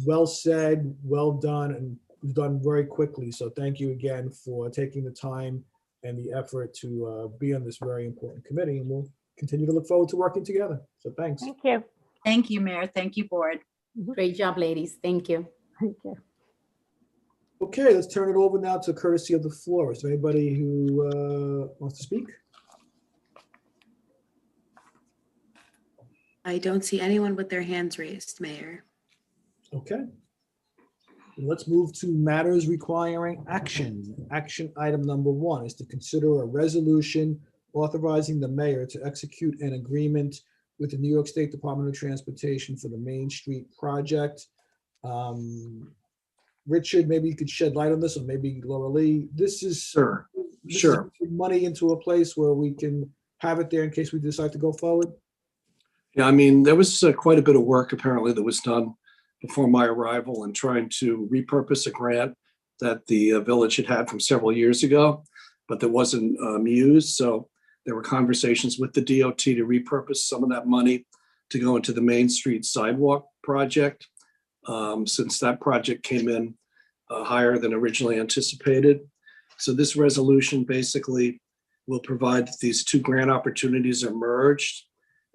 well said, well done, and done very quickly. So thank you again for taking the time and the effort to be on this very important committee, and we'll continue to look forward to working together. So thanks. Thank you. Thank you, Mayor. Thank you, board. Great job, ladies. Thank you. Thank you. Okay, let's turn it over now to courtesy of the floor. Is there anybody who wants to speak? I don't see anyone with their hands raised, Mayor. Okay. Let's move to matters requiring action. Action item number 1 is to consider a resolution authorizing the mayor to execute an agreement with the New York State Department of Transportation for the Main Street project. Richard, maybe you could shed light on this, or maybe Laura Lee. This is Sure. Money into a place where we can have it there in case we decide to go forward. Yeah, I mean, there was quite a bit of work apparently that was done before my arrival and trying to repurpose a grant that the village had from several years ago, but that wasn't used. So there were conversations with the DOT to repurpose some of that money to go into the Main Street sidewalk project, since that project came in higher than originally anticipated. So this resolution basically will provide that these 2 grant opportunities are merged,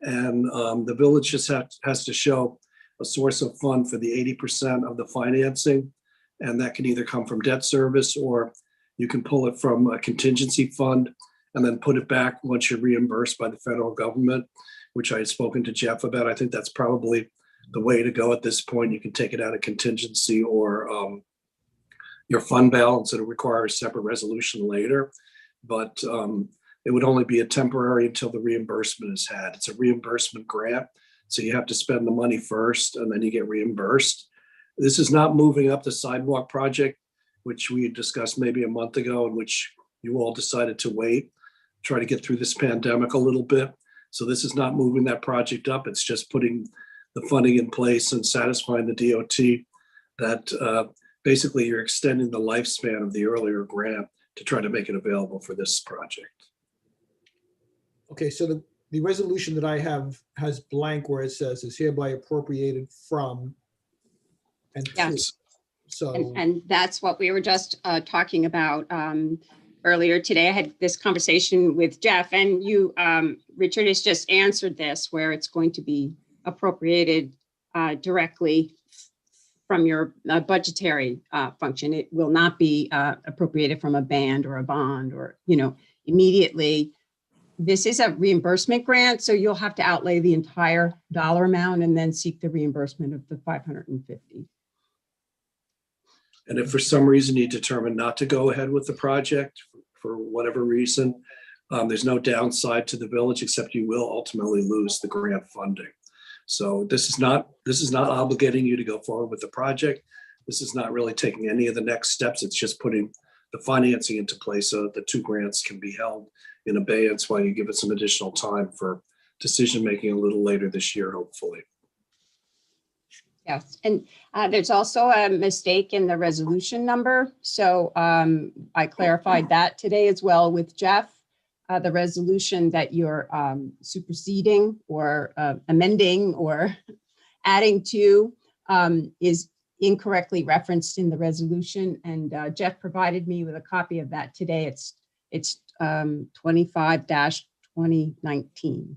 and the village just has to show a source of fund for the 80% of the financing. And that can either come from debt service, or you can pull it from a contingency fund and then put it back once you're reimbursed by the federal government, which I had spoken to Jeff about. I think that's probably the way to go at this point. You can take it out of contingency or your fund balance. It'll require a separate resolution later, but it would only be a temporary until the reimbursement is had. It's a reimbursement grant. So you have to spend the money first and then you get reimbursed. This is not moving up the sidewalk project, which we had discussed maybe a month ago, in which you all decided to wait, try to get through this pandemic a little bit. So this is not moving that project up. It's just putting the funding in place and satisfying the DOT that basically you're extending the lifespan of the earlier grant to try to make it available for this project. Okay, so the resolution that I have has blank where it says is hereby appropriated from and to. Yes. So, And that's what we were just talking about earlier today. I had this conversation with Jeff, and you, Richard, has just answered this, where it's going to be appropriated directly from your budgetary function. It will not be appropriated from a band or a bond or, immediately. This is a reimbursement grant, so you'll have to outlay the entire dollar amount and then seek the reimbursement of the 550. And if for some reason you determine not to go ahead with the project for whatever reason, there's no downside to the village, except you will ultimately lose the grant funding. So this is not obligating you to go forward with the project. This is not really taking any of the next steps. It's just putting the financing into place so that the two grants can be held in abeyance while you give it some additional time for decision-making a little later this year, hopefully. Yes, and there's also a mistake in the resolution number. So I clarified that today as well with Jeff. The resolution that you're superseding or amending or adding to is incorrectly referenced in the resolution. And Jeff provided me with a copy of that today. It's 25-2019.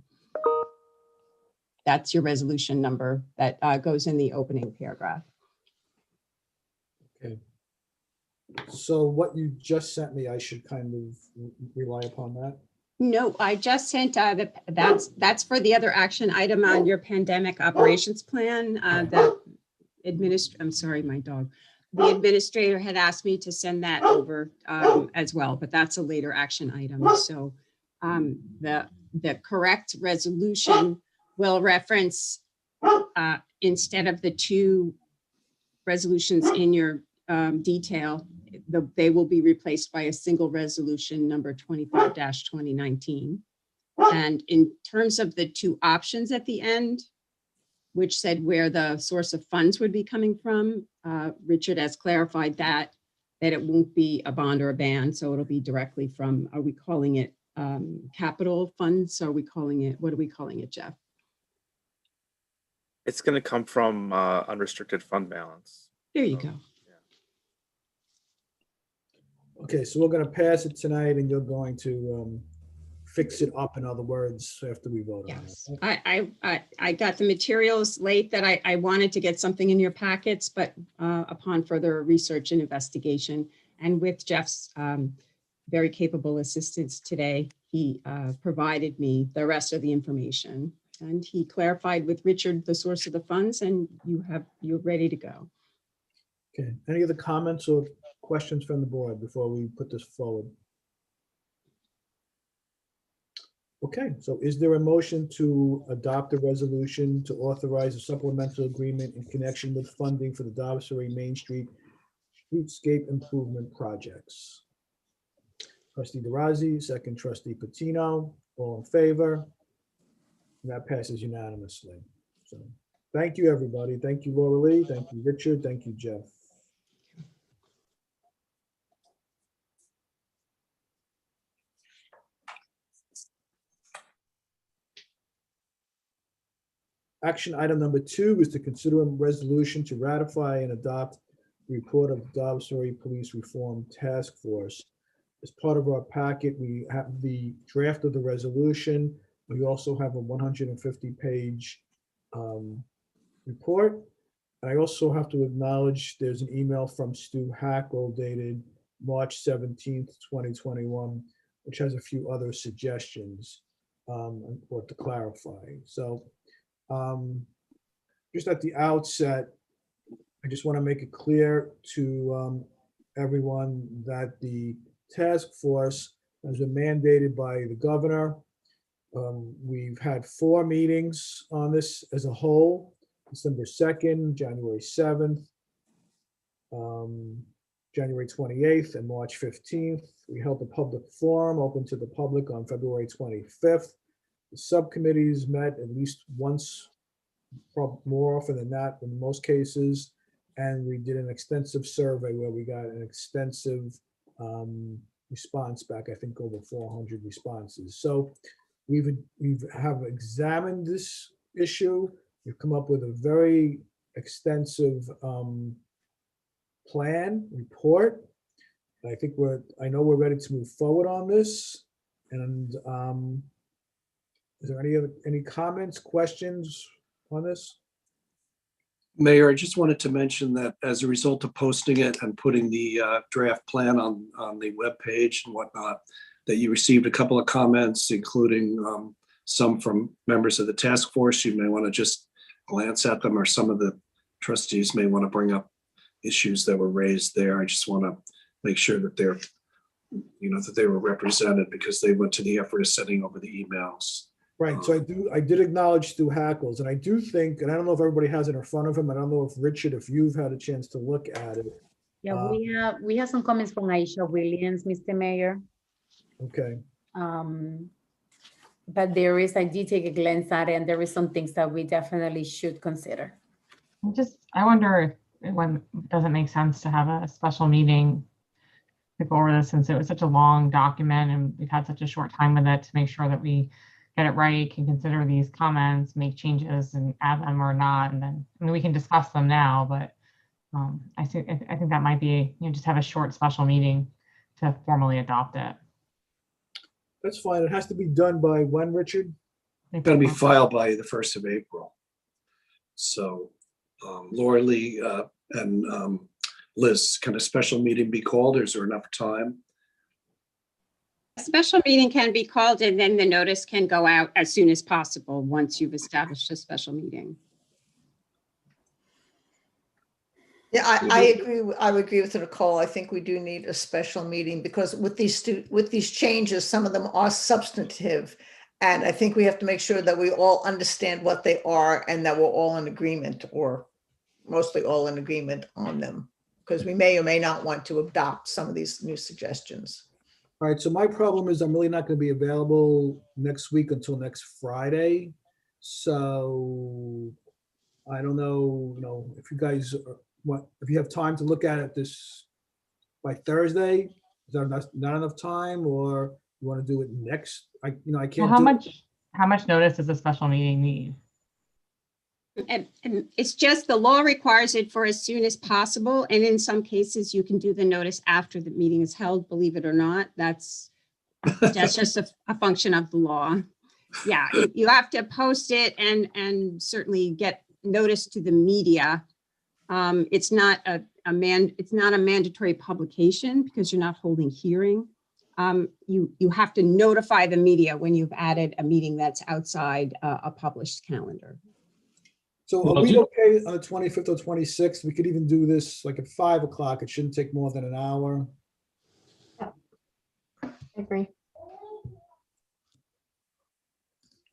That's your resolution number that goes in the opening paragraph. okay. So what you just sent me, I should kind of rely upon that? No, I just sent that's for the other action item on your pandemic operations plan. I'm sorry, my dog. The administrator had asked me to send that over as well, but that's a later action item. So the correct resolution will reference instead of the two resolutions in your detail, they will be replaced by a single resolution number 25-2019. And in terms of the two options at the end, which said where the source of funds would be coming from, Richard has clarified that it won't be a bond or a ban. So it'll be directly from, are we calling it capital funds? Are we calling it, what are we calling it, Jeff? It's going to come from unrestricted fund balance. There you go. Okay, so we're going to pass it tonight and you're going to fix it up, in other words, after we vote on it. Yes, I got the materials late that I wanted to get something in your packets, but upon further research and investigation and with Jeff's very capable assistance today, he provided me the rest of the information. And he clarified with Richard the source of the funds, and you're ready to go. Okay, any other comments or questions from the board before we put this forward? Okay, so is there a motion to adopt a resolution to authorize a supplemental agreement in connection with funding for the Dobbs Main Street streetscape improvement projects? Trustee DeRozzi, second trustee Patino, all in favor? And that passes unanimously. So thank you, everybody. Thank you, Laura Lee. Thank you, Richard. Thank you, Jeff. Action item number 2 is to consider a resolution to ratify and adopt the report of the Dobbs Police Reform Task Force. As part of our packet, we have the draft of the resolution. We also have a 150-page report. And I also have to acknowledge there's an email from Stu Hackle dated March 17th, 2021, which has a few other suggestions or to clarify. So just at the outset, I just want to make it clear to everyone that the task force has been mandated by the governor. We've had 4 meetings on this as a whole: December 2nd, January 7th, January 28th, and March 15th. We held a public forum open to the public on February 25th. The subcommittees met at least once, more often than not in most cases, and we did an extensive survey where we got an extensive response back, I think over 400 responses. So we've have examined this issue. We've come up with a very extensive plan report. I think I know we're ready to move forward on this. And is there any comments, questions on this? Mayor, I just wanted to mention that as a result of posting it and putting the draft plan on the webpage and whatnot, that you received a couple of comments, including some from members of the task force. You may want to just glance at them, or some of the trustees may want to bring up issues that were raised there. I just want to make sure that they're, that they were represented, because they went to the effort of sending over the emails. Right, so I did acknowledge Stu Hackles, and I do think, and I don't know if everybody has it in front of him, I don't know if Richard, if you've had a chance to look at it. Yeah, we have some comments from Aisha Williams, Mr. Mayor. Okay. But I did take a glance at it, and there is some things that we definitely should consider. I wonder if it doesn't make sense to have a special meeting to go over this, since it was such a long document and we've had such a short time with it, to make sure that we get it right, can consider these comments, make changes and add them or not. And then, we can discuss them now, but I think that might be, just have a short special meeting to formally adopt it. That's fine. It has to be done by when, Richard? It's going to be filed by the 1st of April. So Laura Lee and Liz, can a special meeting be called, or is there enough time? A special meeting can be called, and then the notice can go out as soon as possible once you've established a special meeting. Yeah, I agree. I would agree with Nicole. I think we do need a special meeting, because with these changes, some of them are substantive. And I think we have to make sure that we all understand what they are, and that we're all in agreement, or mostly all in agreement on them, because we may or may not want to adopt some of these new suggestions. All right, so my problem is I'm really not going to be available next week until next Friday. So I don't know, if you guys, if you have time to look at it by Thursday, is that not enough time, or you want to do it next? I can't. Well, how much notice does a special meeting need? And it's just, the law requires it for as soon as possible. And in some cases, you can do the notice after the meeting is held, believe it or not. That's just a function of the law. Yeah, you have to post it and certainly get notice to the media. It's not a mandatory publication, because you're not holding hearing. You have to notify the media when you've added a meeting that's outside a published calendar. So are we okay on the 25th or 26th? We could even do this like at 5 o'clock. It shouldn't take more than an hour. I agree.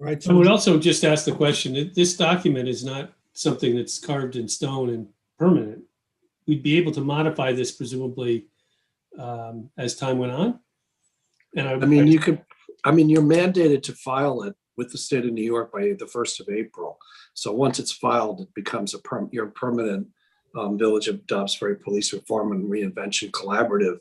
Right. I would also just ask the question that this document is not something that's carved in stone and permanent. We'd be able to modify this presumably as time went on. And you're mandated to file it with the state of New York by the 1st of April. So once it's filed, it becomes your permanent Village of Dobbs Ferry Police Reform and Reinvention Collaborative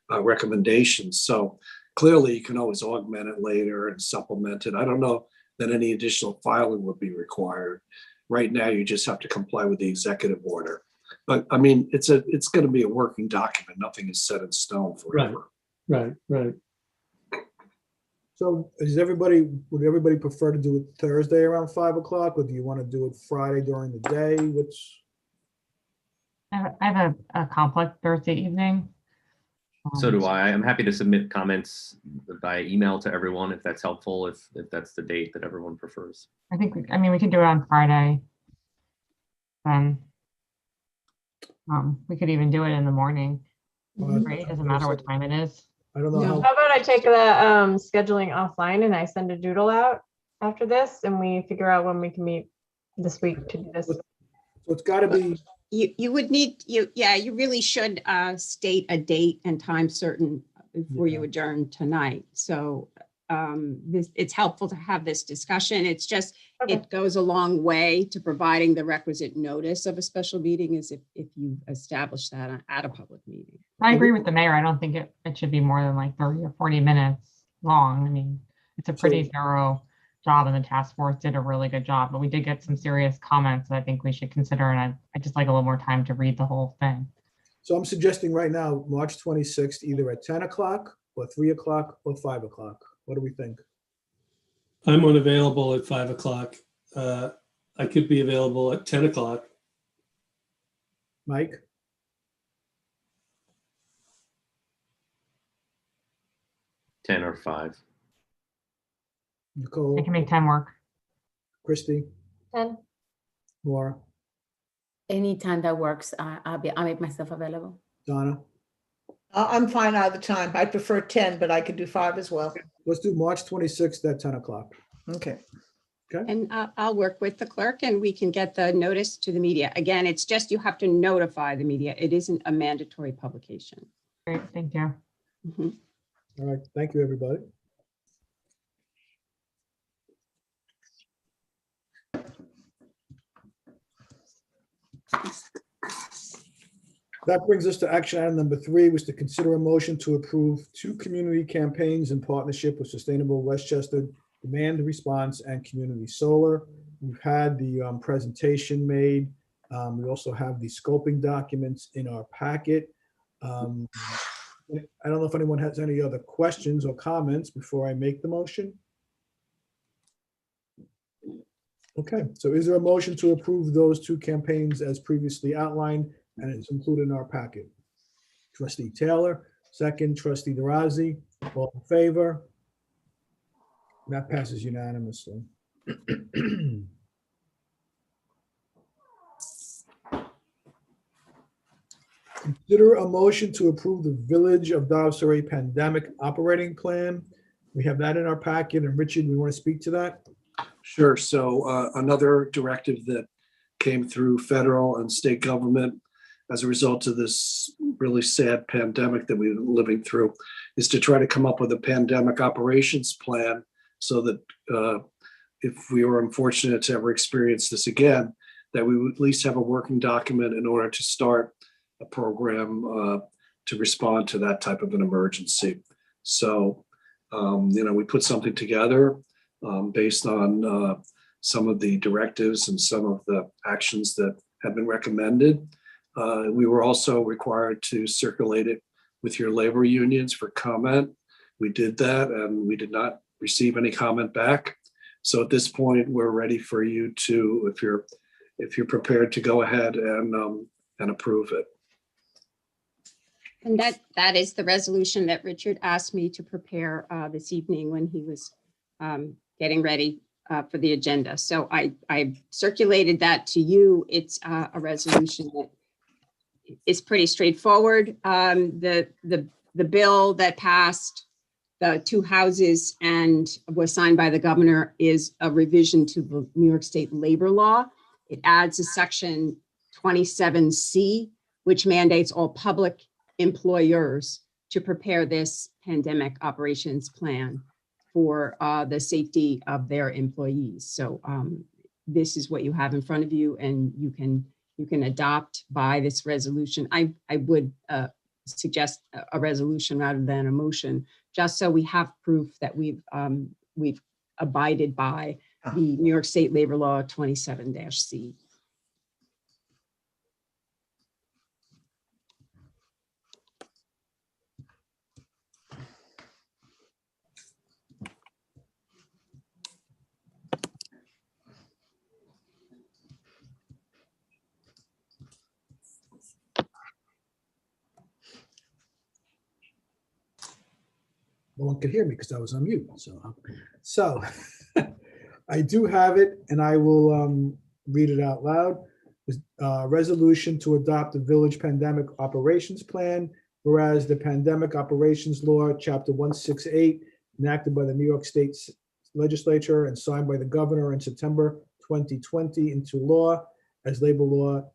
recommendations. So clearly you can always augment it later and supplement it. I don't know that any additional filing would be required. Right now, you just have to comply with the executive order. But it's going to be a working document. Nothing is set in stone forever. Right. So would everybody prefer to do it Thursday around 5 o'clock, or do you want to do it Friday during the day? I have a conflict Thursday evening. So do I. I'm happy to submit comments by email to everyone if that's helpful, if that's the date that everyone prefers. I think, we can do it on Friday. Then we could even do it in the morning. Right? It doesn't matter what time it is. I don't know. How about I take the scheduling offline and I send a doodle out after this, and we figure out when we can meet this week to do this. So it's got to be. You would need, you really should state a date and time certain before you adjourn tonight. So it's helpful to have this discussion. It's just, it goes a long way to providing the requisite notice of a special meeting, is if you establish that at a public meeting. I agree with the mayor. I don't think it should be more than like 30 or 40 minutes long. it's a pretty thorough job, and the task force did a really good job, but we did get some serious comments that I think we should consider, and I just like a little more time to read the whole thing. So I'm suggesting right now, March 26th, either at 10 o'clock or 3 o'clock or 5 o'clock. What do we think? I'm unavailable at 5 o'clock. I could be available at 10 o'clock. Mike? Ten or 5. Nicole? I can make 10 work. Christy? 10. Laura? Anytime that works, I'll make myself available. Donna? I'm fine either time. I prefer 10, but I could do 5 as well. Let's do March 26th at 10 o'clock. Okay. Okay. And I'll work with the clerk and we can get the notice to the media. Again, it's just you have to notify the media. It isn't a mandatory publication. Great, thank you. Mhm. All right. Thank you, everybody. That brings us to action item number 3, was to consider a motion to approve 2 community campaigns in partnership with Sustainable Westchester Demand Response and Community Solar. We've had the presentation made. We also have the scoping documents in our packet. I don't know if anyone has any other questions or comments before I make the motion. Okay, so is there a motion to approve those 2 campaigns as previously outlined, and it's included in our packet? Trustee Taylor, second. Trustee DeRozzi, all in favor? That passes unanimously. Consider a motion to approve the Village of Dobbs Surrey Pandemic Operating Plan. We have that in our packet, and Richard, we want to speak to that? Sure. So another directive that came through federal and state government as a result of this really sad pandemic that we're living through is to try to come up with a pandemic operations plan so that if we were unfortunate to ever experience this again, that we would at least have a working document in order to start a program to respond to that type of an emergency. So, we put something together based on some of the directives and some of the actions that have been recommended. We were also required to circulate it with your labor unions for comment. We did that and we did not receive any comment back. So at this point, we're ready for you to, if you're prepared to go ahead and approve it. And that is the resolution that Richard asked me to prepare this evening when he was getting ready for the agenda. So I circulated that to you. It's a resolution that is pretty straightforward. The bill that passed the 2 houses and was signed by the governor is a revision to the New York State labor law. It adds a section 27C, which mandates all public employers to prepare this pandemic operations plan for the safety of their employees. So this is what you have in front of you, and you can adopt by this resolution. I would suggest a resolution rather than a motion, just so we have proof that we've abided by the New York State Labor Law 27-C. No one could hear me because I was on mute. So I do have it, and I will read it out loud. Resolution to adopt the Village Pandemic Operations Plan, whereas the Pandemic Operations Law, Chapter 168, enacted by the New York State Legislature and signed by the Governor in September 2020 into law as Labor Law,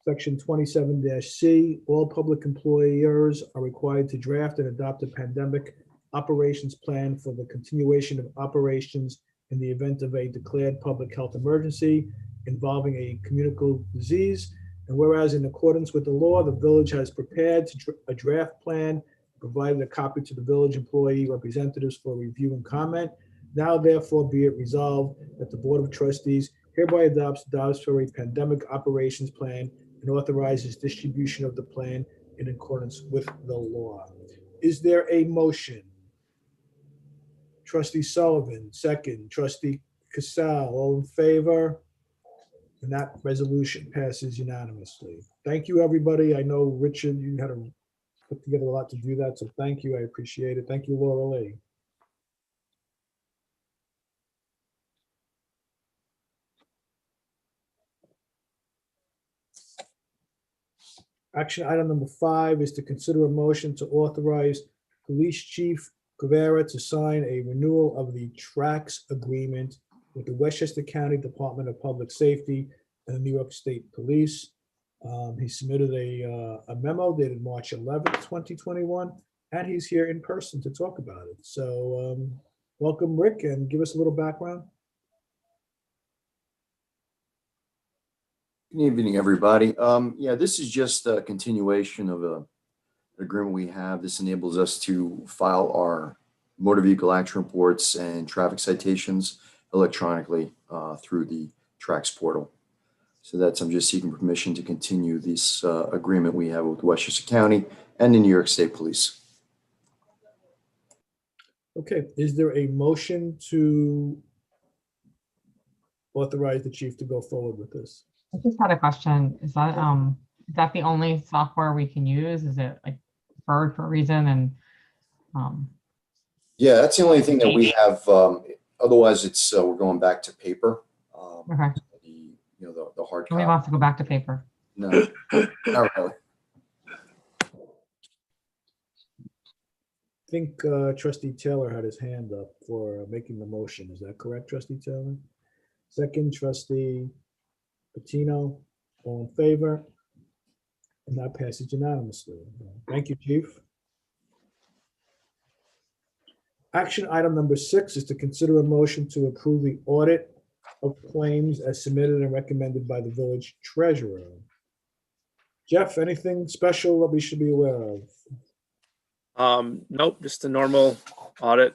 Section 27-C, all public employers are required to draft and adopt a pandemic operations plan for the continuation of operations in the event of a declared public health emergency involving a communicable disease. And whereas in accordance with the law, the village has prepared a draft plan, provided a copy to the village employee representatives for review and comment. Now therefore be it resolved that the Board of Trustees hereby adopts the Dobbs Ferry Pandemic Operations Plan and authorizes distribution of the plan in accordance with the law. Is there a motion? Trustee Sullivan, second. Trustee Cassell, all in favor? And that resolution passes unanimously. Thank you, everybody. I know, Richard, you had to put together a lot to do that, so thank you. I appreciate it. Thank you, Laura Lee. Action item number 5 is to consider a motion to authorize Police Chief Guevara to sign a renewal of the TRAX agreement with the Westchester County Department of Public Safety and the New York State Police. He submitted a memo dated March 11th, 2021, and he's here in person to talk about it. So welcome, Rick, and give us a little background. Good evening, everybody. Yeah, this is just a continuation of an agreement we have. This enables us to file our motor vehicle action reports and traffic citations electronically through the TRAX portal. So I'm just seeking permission to continue this agreement we have with Westchester County and the New York State Police. Okay, is there a motion to authorize the chief to go forward with this? I just had a question. Is that the only software we can use? Is it like preferred for a reason? And Yeah, that's the only thing that we have. Otherwise, it's we're going back to paper. okay. The hard copy. Nobody wants to go back to paper. No, not really. I think Trustee Taylor had his hand up for making the motion. Is that correct, Trustee Taylor? Second, Trustee Patino, all in favor? And that passes unanimously. Thank you, Chief. Action item number 6 is to consider a motion to approve the audit of claims as submitted and recommended by the village treasurer. Jeff, anything special that we should be aware of? Nope, just a normal audit,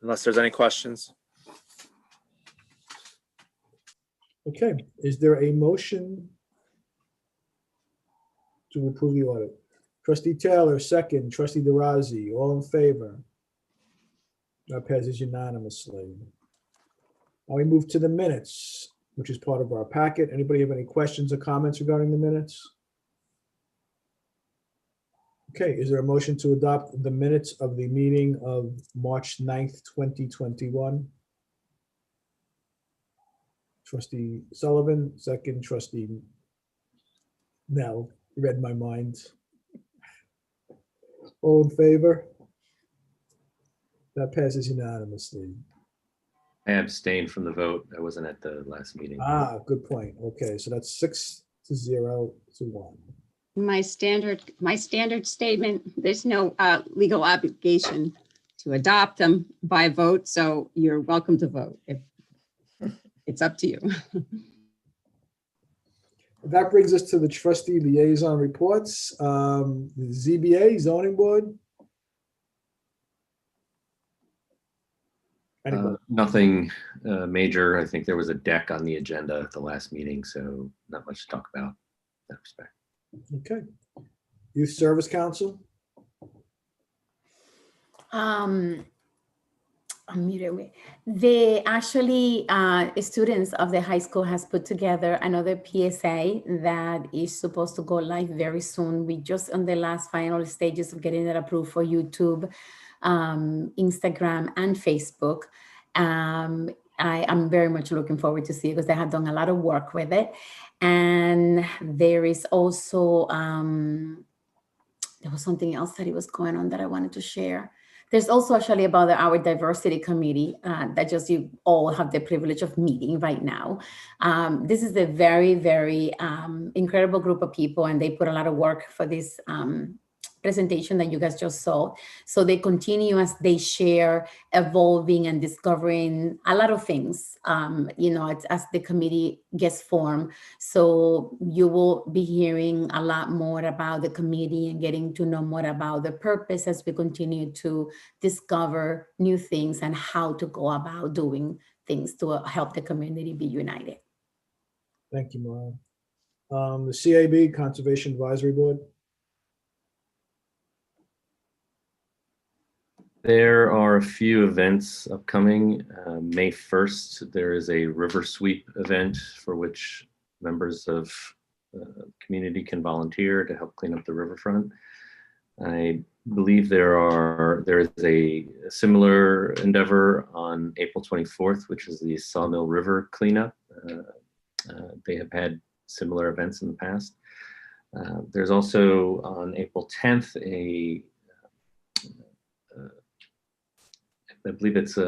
unless there's any questions. Okay, is there a motion to approve the audit? Trustee Taylor, second. Trustee DeRozzi, all in favor? That passes unanimously. Now we move to the minutes, which is part of our packet. Anybody have any questions or comments regarding the minutes? Okay, is there a motion to adopt the minutes of the meeting of March 9th, 2021? Trustee Sullivan, second. Trustee Nell, read my mind. All in favor? That passes unanimously. I abstained from the vote. I wasn't at the last meeting. Ah, good point. Okay, so that's 6-0 to 1. My standard statement, there's no legal obligation to adopt them by vote, so you're welcome to vote. If it's up to you. That brings us to the trustee liaison reports. The ZBA, zoning board. Nothing major. I think there was a deck on the agenda at the last meeting, so not much to talk about in that respect. Okay. Youth Service Council. They actually, students of the high school has put together another PSA that is supposed to go live very soon. We just on the last final stages of getting it approved for YouTube, Instagram, and Facebook. I am very much looking forward to see it because they have done a lot of work with it. And there is also, there was something else that was going on that I wanted to share. There's also actually about our diversity committee that just you all have the privilege of meeting right now. This is a very, very incredible group of people, and they put a lot of work for this presentation that you guys just saw. So they continue as they share, evolving and discovering a lot of things, as the committee gets formed. So you will be hearing a lot more about the committee and getting to know more about the purpose as we continue to discover new things and how to go about doing things to help the community be united. Thank you, Mariah. The CAB, Conservation Advisory Board. There are a few events upcoming. May 1st, there is a river sweep event for which members of the community can volunteer to help clean up the riverfront. I believe there is a similar endeavor on April 24th, which is the Sawmill River cleanup. They have had similar events in the past. There's also on April 10th I believe it's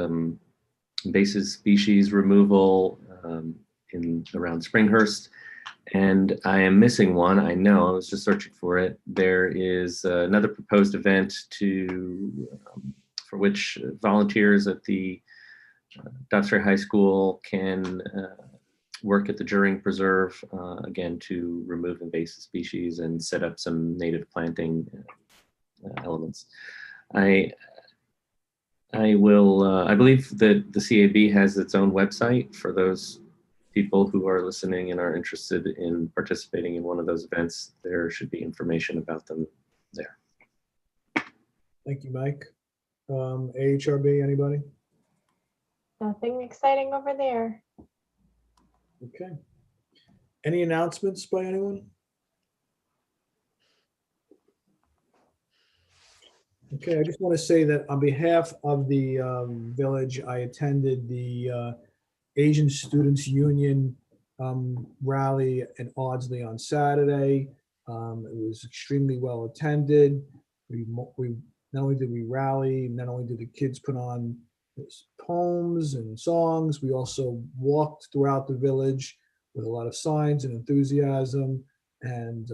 invasive species removal around Springhurst. And I am missing one. I know, I was just searching for it. There is another proposed event for which volunteers at the Dobbs High School can work at the Juring Preserve, again, to remove invasive species and set up some native planting elements. I believe that the CAB has its own website for those people who are listening and are interested in participating in one of those events. There should be information about them there. Thank you, Mike. AHRB, anybody? Nothing exciting over there. Okay. Any announcements by anyone? Okay, I just want to say that on behalf of the village, I attended the Asian Students Union rally in Ardsley on Saturday. It was extremely well attended. We not only did we rally, not only did the kids put on poems and songs, we also walked throughout the village with a lot of signs and enthusiasm. And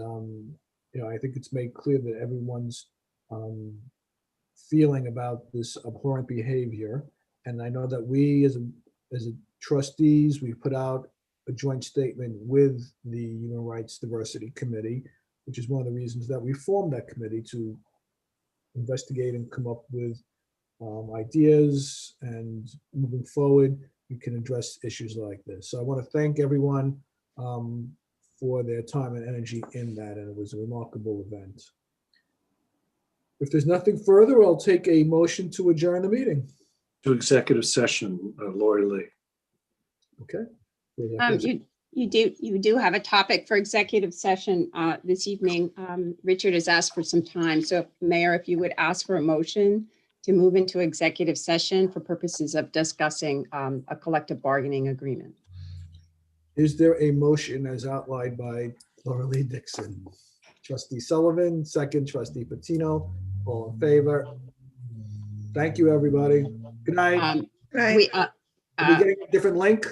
I think it's made clear that everyone's feeling about this abhorrent behavior. And I know that we as a trustees, we put out a joint statement with the Human Rights Diversity Committee, which is one of the reasons that we formed that committee, to investigate and come up with ideas, and moving forward, we can address issues like this. So I want to thank everyone for their time and energy in that, and it was a remarkable event. If there's nothing further, I'll take a motion to adjourn the meeting. To executive session, Lori Lee. Okay. You do have a topic for executive session this evening. Richard has asked for some time. So Mayor, if you would ask for a motion to move into executive session for purposes of discussing a collective bargaining agreement. Is there a motion as outlined by Laura Lee Dixon? Trustee Sullivan, second. Trustee Patino, all in favor? Thank you, everybody. Good night. Right. Are we getting a different link?